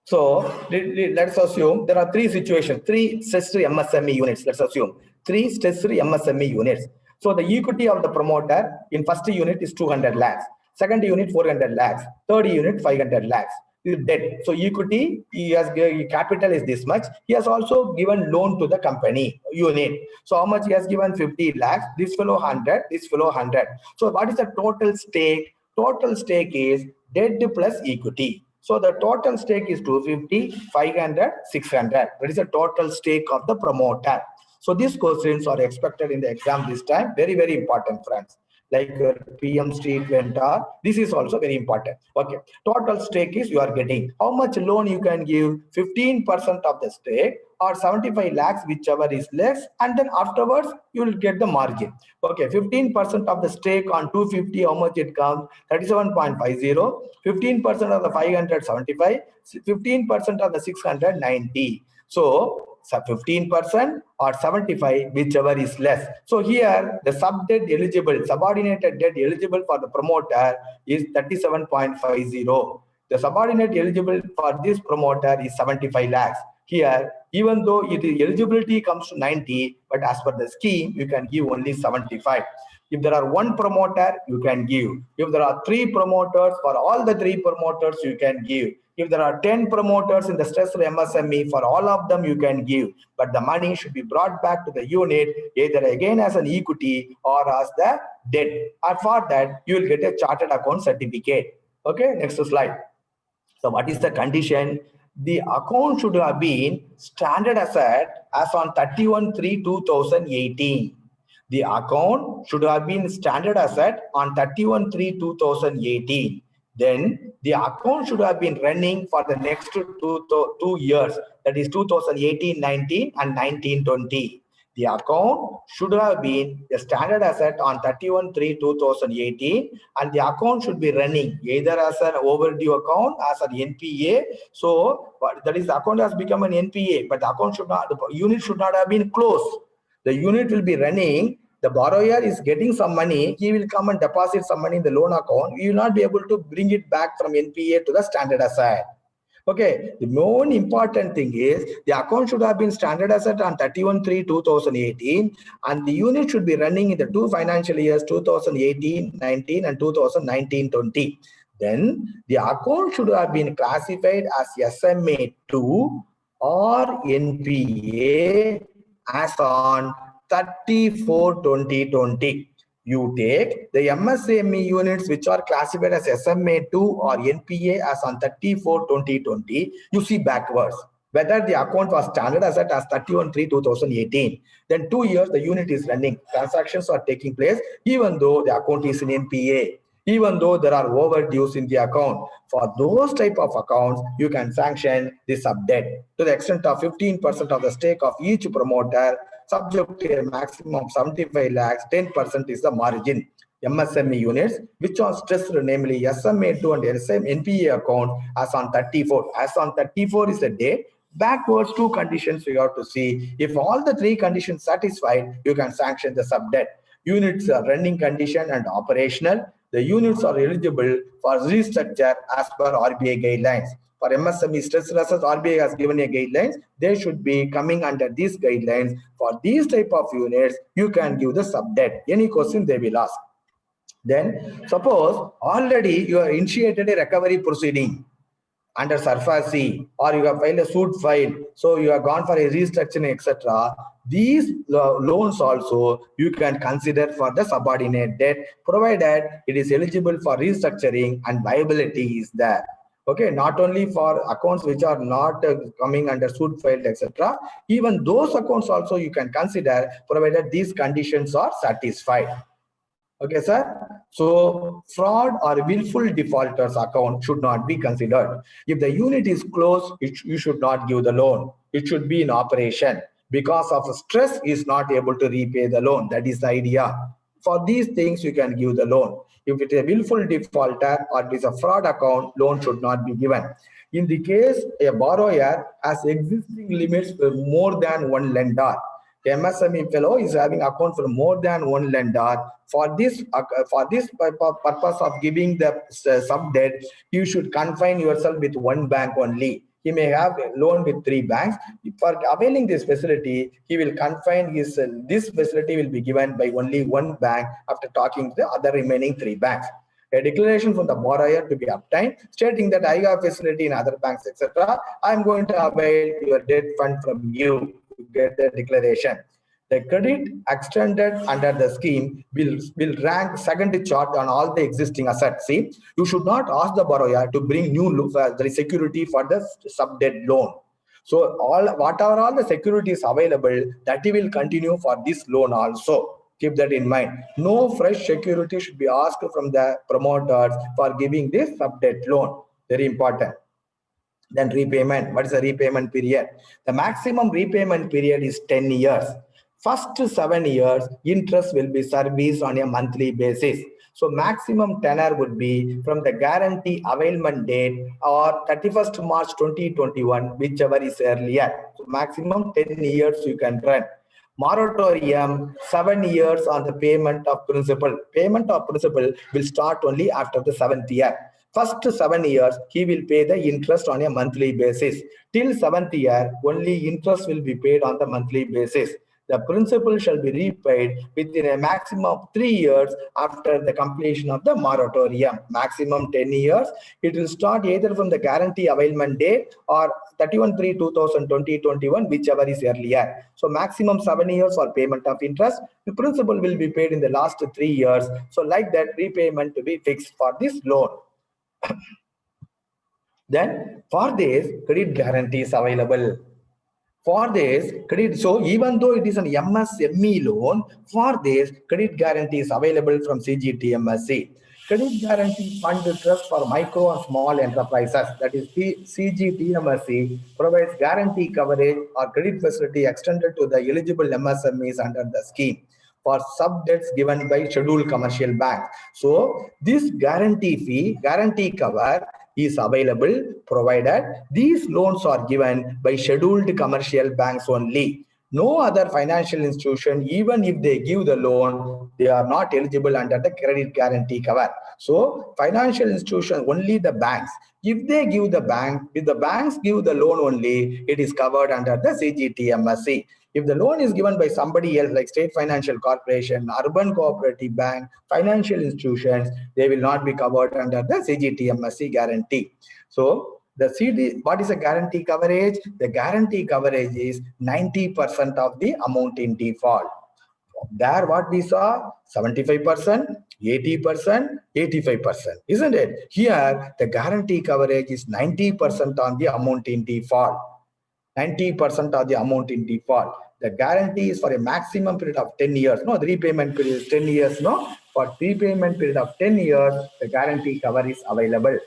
Speaker 1: So let's assume there are three situations, three stress-free MSME units. Let's assume three stress-free MSME units. So the equity of the promoter in first unit is 200 lakhs, second unit 400 lakhs, third unit 500 lakhs. Is debt. So equity, he has capital is this much. He has also given loan to the company unit. So how much he has given? 50 lakhs. This fellow 100. This fellow 100. So what is the total stake? Total stake is debt plus equity. So the total stake is 250, 500, 600. That is the total stake of the promoter. So these questions are expected in the exam this time. Very, very important, friends. like your PM street vendor. This is also very important. Okay, total stake is you are getting. How much loan you can give? 15% of the stake or 75 lakhs, whichever is less, and then afterwards you will get the margin. Okay, 15% of the stake on 250, how much it comes? 37.50. 15% of the 575, 15% of the 690. So 15% or 75, whichever is less. So here the sub-debt eligible, subordinated debt eligible for the promoter is 37.50. The subordinate eligible for this promoter is 75 lakhs. Here, even though it is eligibility comes to 90, but as per the scheme, you can give only 75. If there are one promoter, you can give. If there are three promoters, for all the three promoters, you can give. If there are 10 promoters in the stressed MSME, for all of them, you can give. But the money should be brought back to the unit, either again as an equity or as the debt. And for that, you will get a chartered account certificate. Okay, next slide. So what is the condition? The account should have been standard asset as on 31/3/2018. The account should have been standard asset on 31/3/2018. Then the account should have been running for the next 2 years, that is 2018-19 and 19-20. The account should have been a standard asset on 31/3/2018, and the account should be running either as an overdue account, as an NPA. So that is, the account has become an NPA, but the account should not, the unit should not have been closed. The unit will be running. The borrower is getting some money. He will come and deposit some money in the loan account. You will not be able to bring it back from NPA to the standard asset. Okay, the more important thing is the account should have been standard asset on 31/3/2018, and the unit should be running in the two financial years 2018-19 and 2019-20. Then the account should have been classified as SMA2 or NPA as on 30/4/2020. You take the MSME units which are classified as SMA2 or NPA as on 30/4/2020. You see backwards whether the account was standard asset as 31/3/2018. Then 2 years the unit is running. Transactions are taking place even though the account is in NPA, even though there are overdues in the account. For those type of accounts, you can sanction the sub-debt to the extent of 15% of the stake of each promoter, subject to a maximum of 75 lakhs, 10% is the margin. MSME units, which are stressed, namely SMA2 and NPA account as on 34. As on 34 is the date. Backwards, two conditions you have to see. If all the three conditions satisfied, you can sanction the sub-debt. Units are running condition and operational. The units are eligible for restructure as per RBI guidelines. For MSME stress assets, RBI has given a guidelines. They should be coming under these guidelines. For these type of units, you can give the sub-debt. Any question they will ask. Then suppose already you have initiated a recovery proceeding under SARFAESI, or you have filed a suit file, so you have gone for a restructuring, etc. These loans also you can consider for the subordinate debt, provided it is eligible for restructuring and viability is there. Okay, not only for accounts which are not coming under suit file, etc. Even those accounts also you can consider, provided these conditions are satisfied. Okay, sir. So fraud or willful defaulters account should not be considered. If the unit is closed, you should not give the loan. It should be in operation. Because of stress, is not able to repay the loan. That is the idea. For these things, you can give the loan. If it is a willful defaulter or it is a fraud account, loan should not be given. In the case a borrower has existing limits for more than one lender, the MSME fellow is having account for more than one lender. For this purpose of giving the sub-debt, you should confine yourself with one bank only. He may have a loan with 3 banks. For availing this facility, he will confine his, this facility will be given by only one bank after talking to the other remaining 3 banks. A declaration from the borrower to be obtained stating that I have facility in other banks, etc. I am going to avail your debt fund from you. Get the declaration. The credit extended under the scheme will rank second chart on all the existing assets. See, you should not ask the borrower to bring new security for the sub-debt loan. So whatever all the securities available, that will continue for this loan also. Keep that in mind. No fresh security should be asked from the promoters for giving this sub-debt loan. Very important. Then repayment. What is the repayment period? The maximum repayment period is 10 years. First 7 years, interest will be serviced on a monthly basis. So maximum tenor would be from the guarantee availment date or 31st March 2021, whichever is earlier. So maximum 10 years you can run. Moratorium, 7 years on the payment of principal. Payment of principal will start only after the 7th year. First 7 years, he will pay the interest on a monthly basis. Till 7th year, only interest will be paid on the monthly basis. The principal shall be repaid within a maximum of 3 years after the completion of the moratorium. Maximum 10 years. It will start either from the guarantee availment date or 31/3/2021, whichever is earlier. So maximum 7 years for payment of interest. The principal will be paid in the last 3 years. So like that, repayment to be fixed for this loan. Then for this, credit guarantee is available. For this credit, so even though it is an MSME loan, for this credit guarantee is available from CGTMSE. Credit guarantee fund trust for micro and small enterprises, that is CGTMSE, provides guarantee coverage or credit facility extended to the eligible MSMEs under the scheme for sub-debts given by scheduled commercial banks. So this guarantee cover is available provided these loans are given by scheduled commercial banks only. No other financial institution, even if they give the loan, they are not eligible under the credit guarantee cover. So financial institution, only the banks. If they give the bank, if the banks give the loan only, it is covered under the CGTMSE. If the loan is given by somebody else like State Financial Corporation, Urban Cooperative Bank, financial institutions, they will not be covered under the CGTMSE guarantee. So what is a guarantee coverage? The guarantee coverage is 90% of the amount in default. There what we saw, 75%, 80%, 85%, isn't it? Here, the guarantee coverage is 90% on the amount in default. 90% of the amount in default. The guarantee is for a maximum period of 10 years. No, the repayment period is 10 years. No, for repayment period of 10 years, the guarantee cover is available.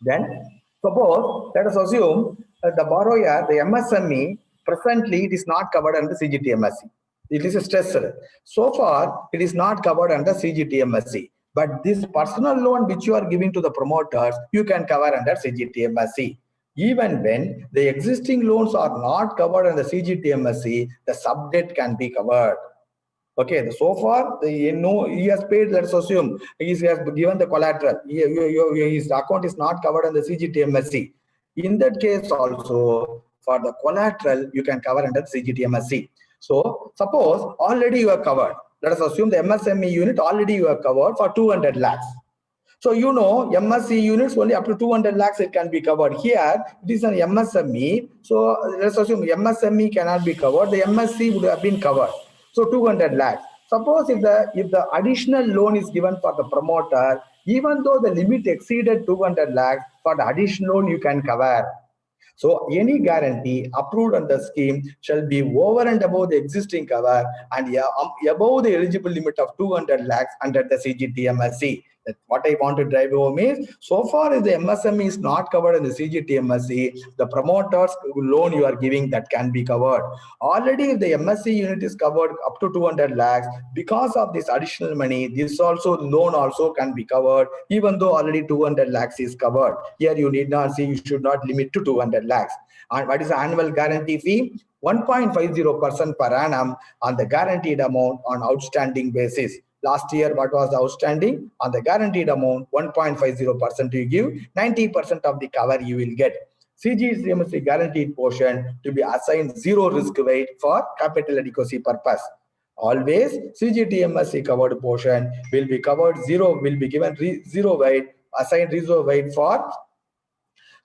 Speaker 1: Then, suppose, let us assume the borrower, the MSME, presently it is not covered under CGTMSE. It is stressed. So far, it is not covered under CGTMSE. But this personal loan which you are giving to the promoters, you can cover under CGTMSE. Even when the existing loans are not covered under CGTMSE, the sub-debt can be covered. Okay, so far, he has paid, let's assume, he has given the collateral. His account is not covered under CGTMSE. In that case also, for the collateral, you can cover under CGTMSE. So, suppose already you are covered. Let us assume the MSME unit already you are covered for 200 lakhs. So, you know, MSE units only up to 200 lakhs it can be covered. Here, it is an MSME. So, let's assume MSME cannot be covered. The MSC would have been covered. So, 200 lakhs. Suppose if the additional loan is given for the promoter, even though the limit exceeded 200 lakhs, for the additional loan you can cover. So any guarantee approved under the scheme shall be over and above the existing cover and above the eligible limit of 200 lakhs under the CGTMSE. That's what I want to drive home is, so far as the MSME is not covered in the CGTMSE, the promoter's loan you are giving, that can be covered. Already if the MSE unit is covered up to 200 lakhs, because of this additional money, this also loan also can be covered, even though already 200 lakhs is covered. Here you need not see, you should not limit to 200 lakhs. And what is the annual guarantee fee? 1.50% per annum on the guaranteed amount on outstanding basis. Last year, what was the outstanding? On the guaranteed amount, 1.50% you give, 90% of the cover you will get. CGTMSE guaranteed portion to be assigned zero risk weight for capital adequacy purpose. Always CGTMSE covered portion will be covered zero, will be given zero weight, assigned zero weight for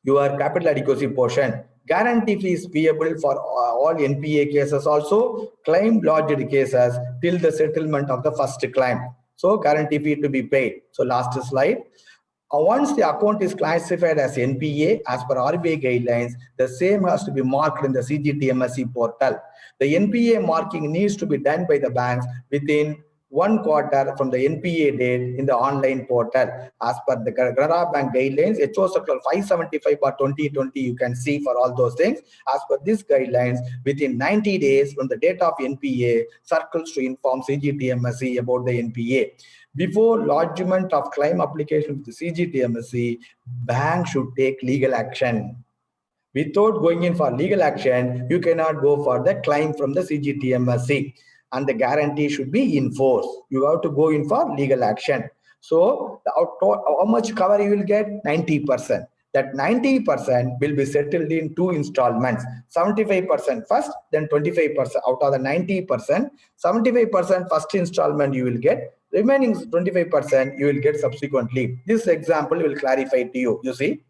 Speaker 1: your capital adequacy portion. Guarantee fee is payable for all NPA cases also, claim lodged cases till the settlement of the first claim. So guarantee fee to be paid. So last slide. Once the account is classified as NPA as per RBI guidelines, the same has to be marked in the CGTMSE portal. The NPA marking needs to be done by the banks within 1 quarter from the NPA date in the online portal. As per the Canara Bank guidelines, HO Circular 575/2020, you can see for all those things. As per these guidelines, within 90 days from the date of NPA, circles to inform CGTMSE about the NPA. Before lodgement of claim application to the CGTMSE, bank should take legal action. Without going in for legal action, you cannot go for the claim from the CGTMSE, and the guarantee should be enforced. You have to go in for legal action. So how much cover you will get? 90%. That 90% will be settled in 2 installments, 75% first, then 25% out of the 90%. 75% first installment you will get, remaining 25% you will get subsequently. This example will clarify to you. You see,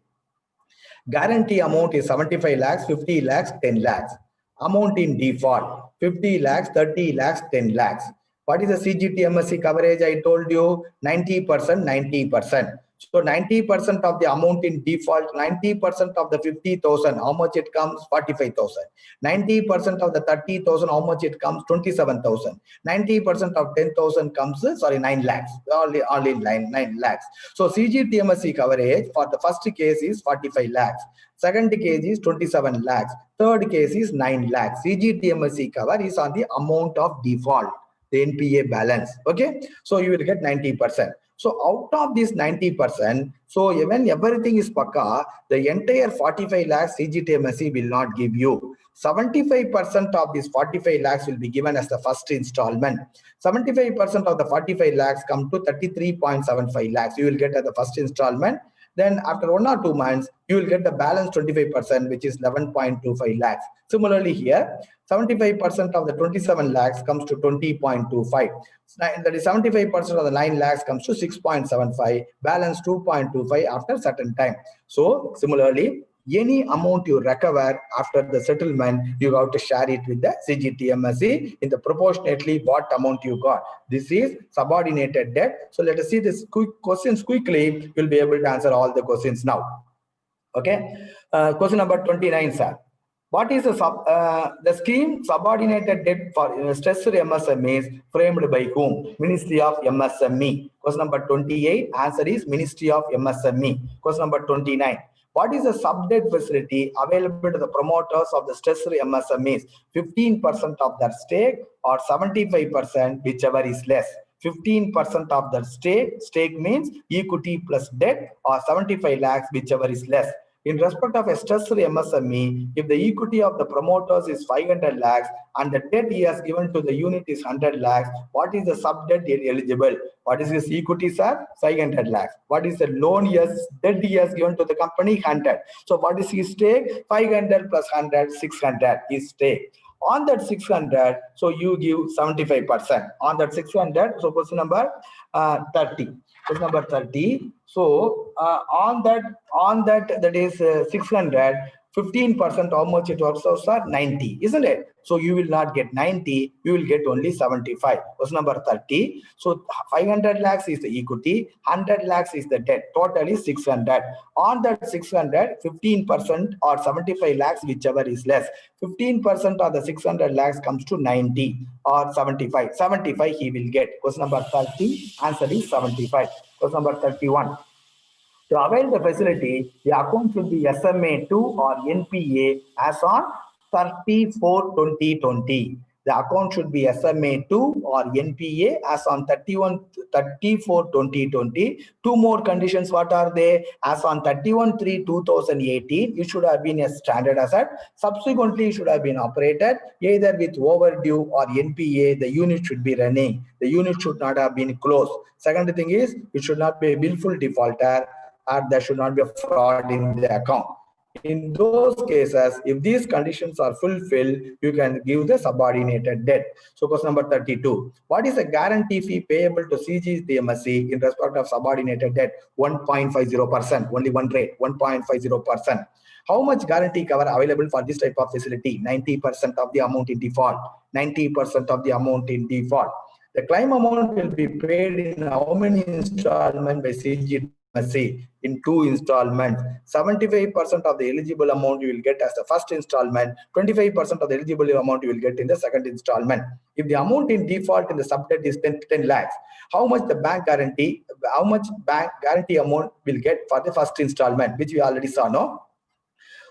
Speaker 1: guarantee amount is 75 lakhs, 50 lakhs, 10 lakhs. Amount in default, 50 lakhs, 30 lakhs, 10 lakhs. What is the CGTMSE coverage? I told you 90%, 90%. So 90% of the amount in default, 90% of the 50,000, how much it comes? 45,000. 90% of the 30,000, how much it comes? 27,000. 90% of 10,000 comes, 9 lakhs. All in 9 lakhs. So CGTMSE coverage for the first case is 45 lakhs. Second case is 27 lakhs. Third case is 9 lakhs. CGTMSE cover is on the amount of default, the NPA balance. Okay. So you will get 90%. So out of this 90%, so when everything is pakka, the entire 45 lakhs CGTMSE will not give you. 75% of this 45 lakhs will be given as the first installment. 75% of the 45 lakhs come to 33.75 lakhs. You will get as the first installment. Then after 1 or 2 months, you will get the balance 25%, which is 11.25 lakhs. Similarly here, 75% of the 27 lakhs comes to 20.25. That is 75% of the 9 lakhs comes to 6.75, balance 2.25 after certain time. So similarly, any amount you recover after the settlement, you have to share it with the CGTMSE in the proportionately what amount you got. This is subordinated debt. So let us see this quick questions quickly. You'll be able to answer all the questions now. Okay. Question number 29, sir. What is the scheme subordinated debt for stressed MSMEs framed by whom? Ministry of MSME. Question number 28. Answer is Ministry of MSME. Question number 29. What is the sub-debt facility available to the promoters of the stressed MSMEs? 15% of their stake or 75%, whichever is less. 15% of the stake means equity plus debt, or 75 lakhs, whichever is less. In respect of a stressed MSME, if the equity of the promoters is 500 lakhs and the debt he has given to the unit is 100 lakhs, what is the sub-debt eligible? What is his equity, sir? 500 lakhs. What is the loan debt he has given to the company? 100. So what is his stake? 500 plus 100, 600 his stake. On that 600, so you give 75%. On that 600, so question number 30. Question number 30. So on that is 600. 15%, how much it works out, sir? 90, isn't it? So you will not get 90, you will get only 75. Question number 30. So 500 lakhs is the equity, 100 lakhs is the debt. Total is 600. On that 600, 15% or 75 lakhs, whichever is less. 15% of the 600 lakhs comes to 90 or 75. 75 he will get. Question number 30. Answer is 75. Question number 31. To avail the facility, the account should be SMA2 or NPA as on 30/4/2020. The account should be SMA2 or NPA as on 30/4/2020. Two more conditions, what are they? As on 31/3/2018, it should have been a standard asset. Subsequently, it should have been operated either with overdue or NPA. The unit should be running. The unit should not have been closed. Second thing is, it should not be a willful defaulter, or there should not be a fraud in the account. In those cases, if these conditions are fulfilled, you can give the subordinated debt. So question number 32. What is the guarantee fee payable to CGTMSE in respect of subordinated debt? 1.50%, only one rate, 1.50%. How much guarantee cover available for this type of facility? 90% of the amount in default. 90% of the amount in default. The claim amount will be paid in how many installments by CGTMSE? CGTMSE in 2 installments. 75% of the eligible amount you will get as the first installment, 25% of the eligible amount you will get in the second installment. If the amount in default in the subdebt is 10 lakhs, how much bank guarantee amount will get for the first installment, which we already saw, no?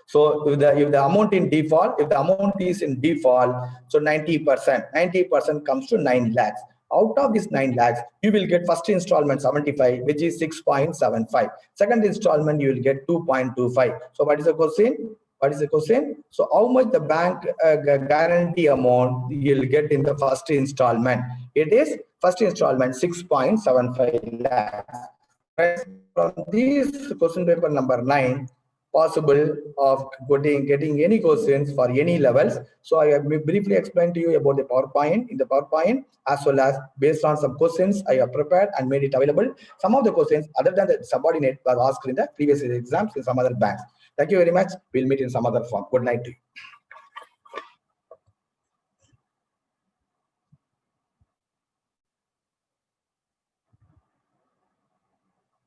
Speaker 1: So if the amount in default, if the amount is in default, so 90% comes to 9 lakhs. Out of this 9 lakhs, you will get first installment 75, which is 6.75. Second installment, you will get 2.25. So what is the question? What is the question? So how much the bank guarantee amount you'll get in the first installment? It is first installment 6.75 lakhs. From this question paper number 9, possible of getting any questions for any levels. So I have briefly explained to you about the PowerPoint. In the PowerPoint, as well as based on some questions I have prepared and made it available. Some of the questions other than the subordinate were asked in the previous exams in some other banks. Thank you very much. We'll meet in some other form. Good night to you.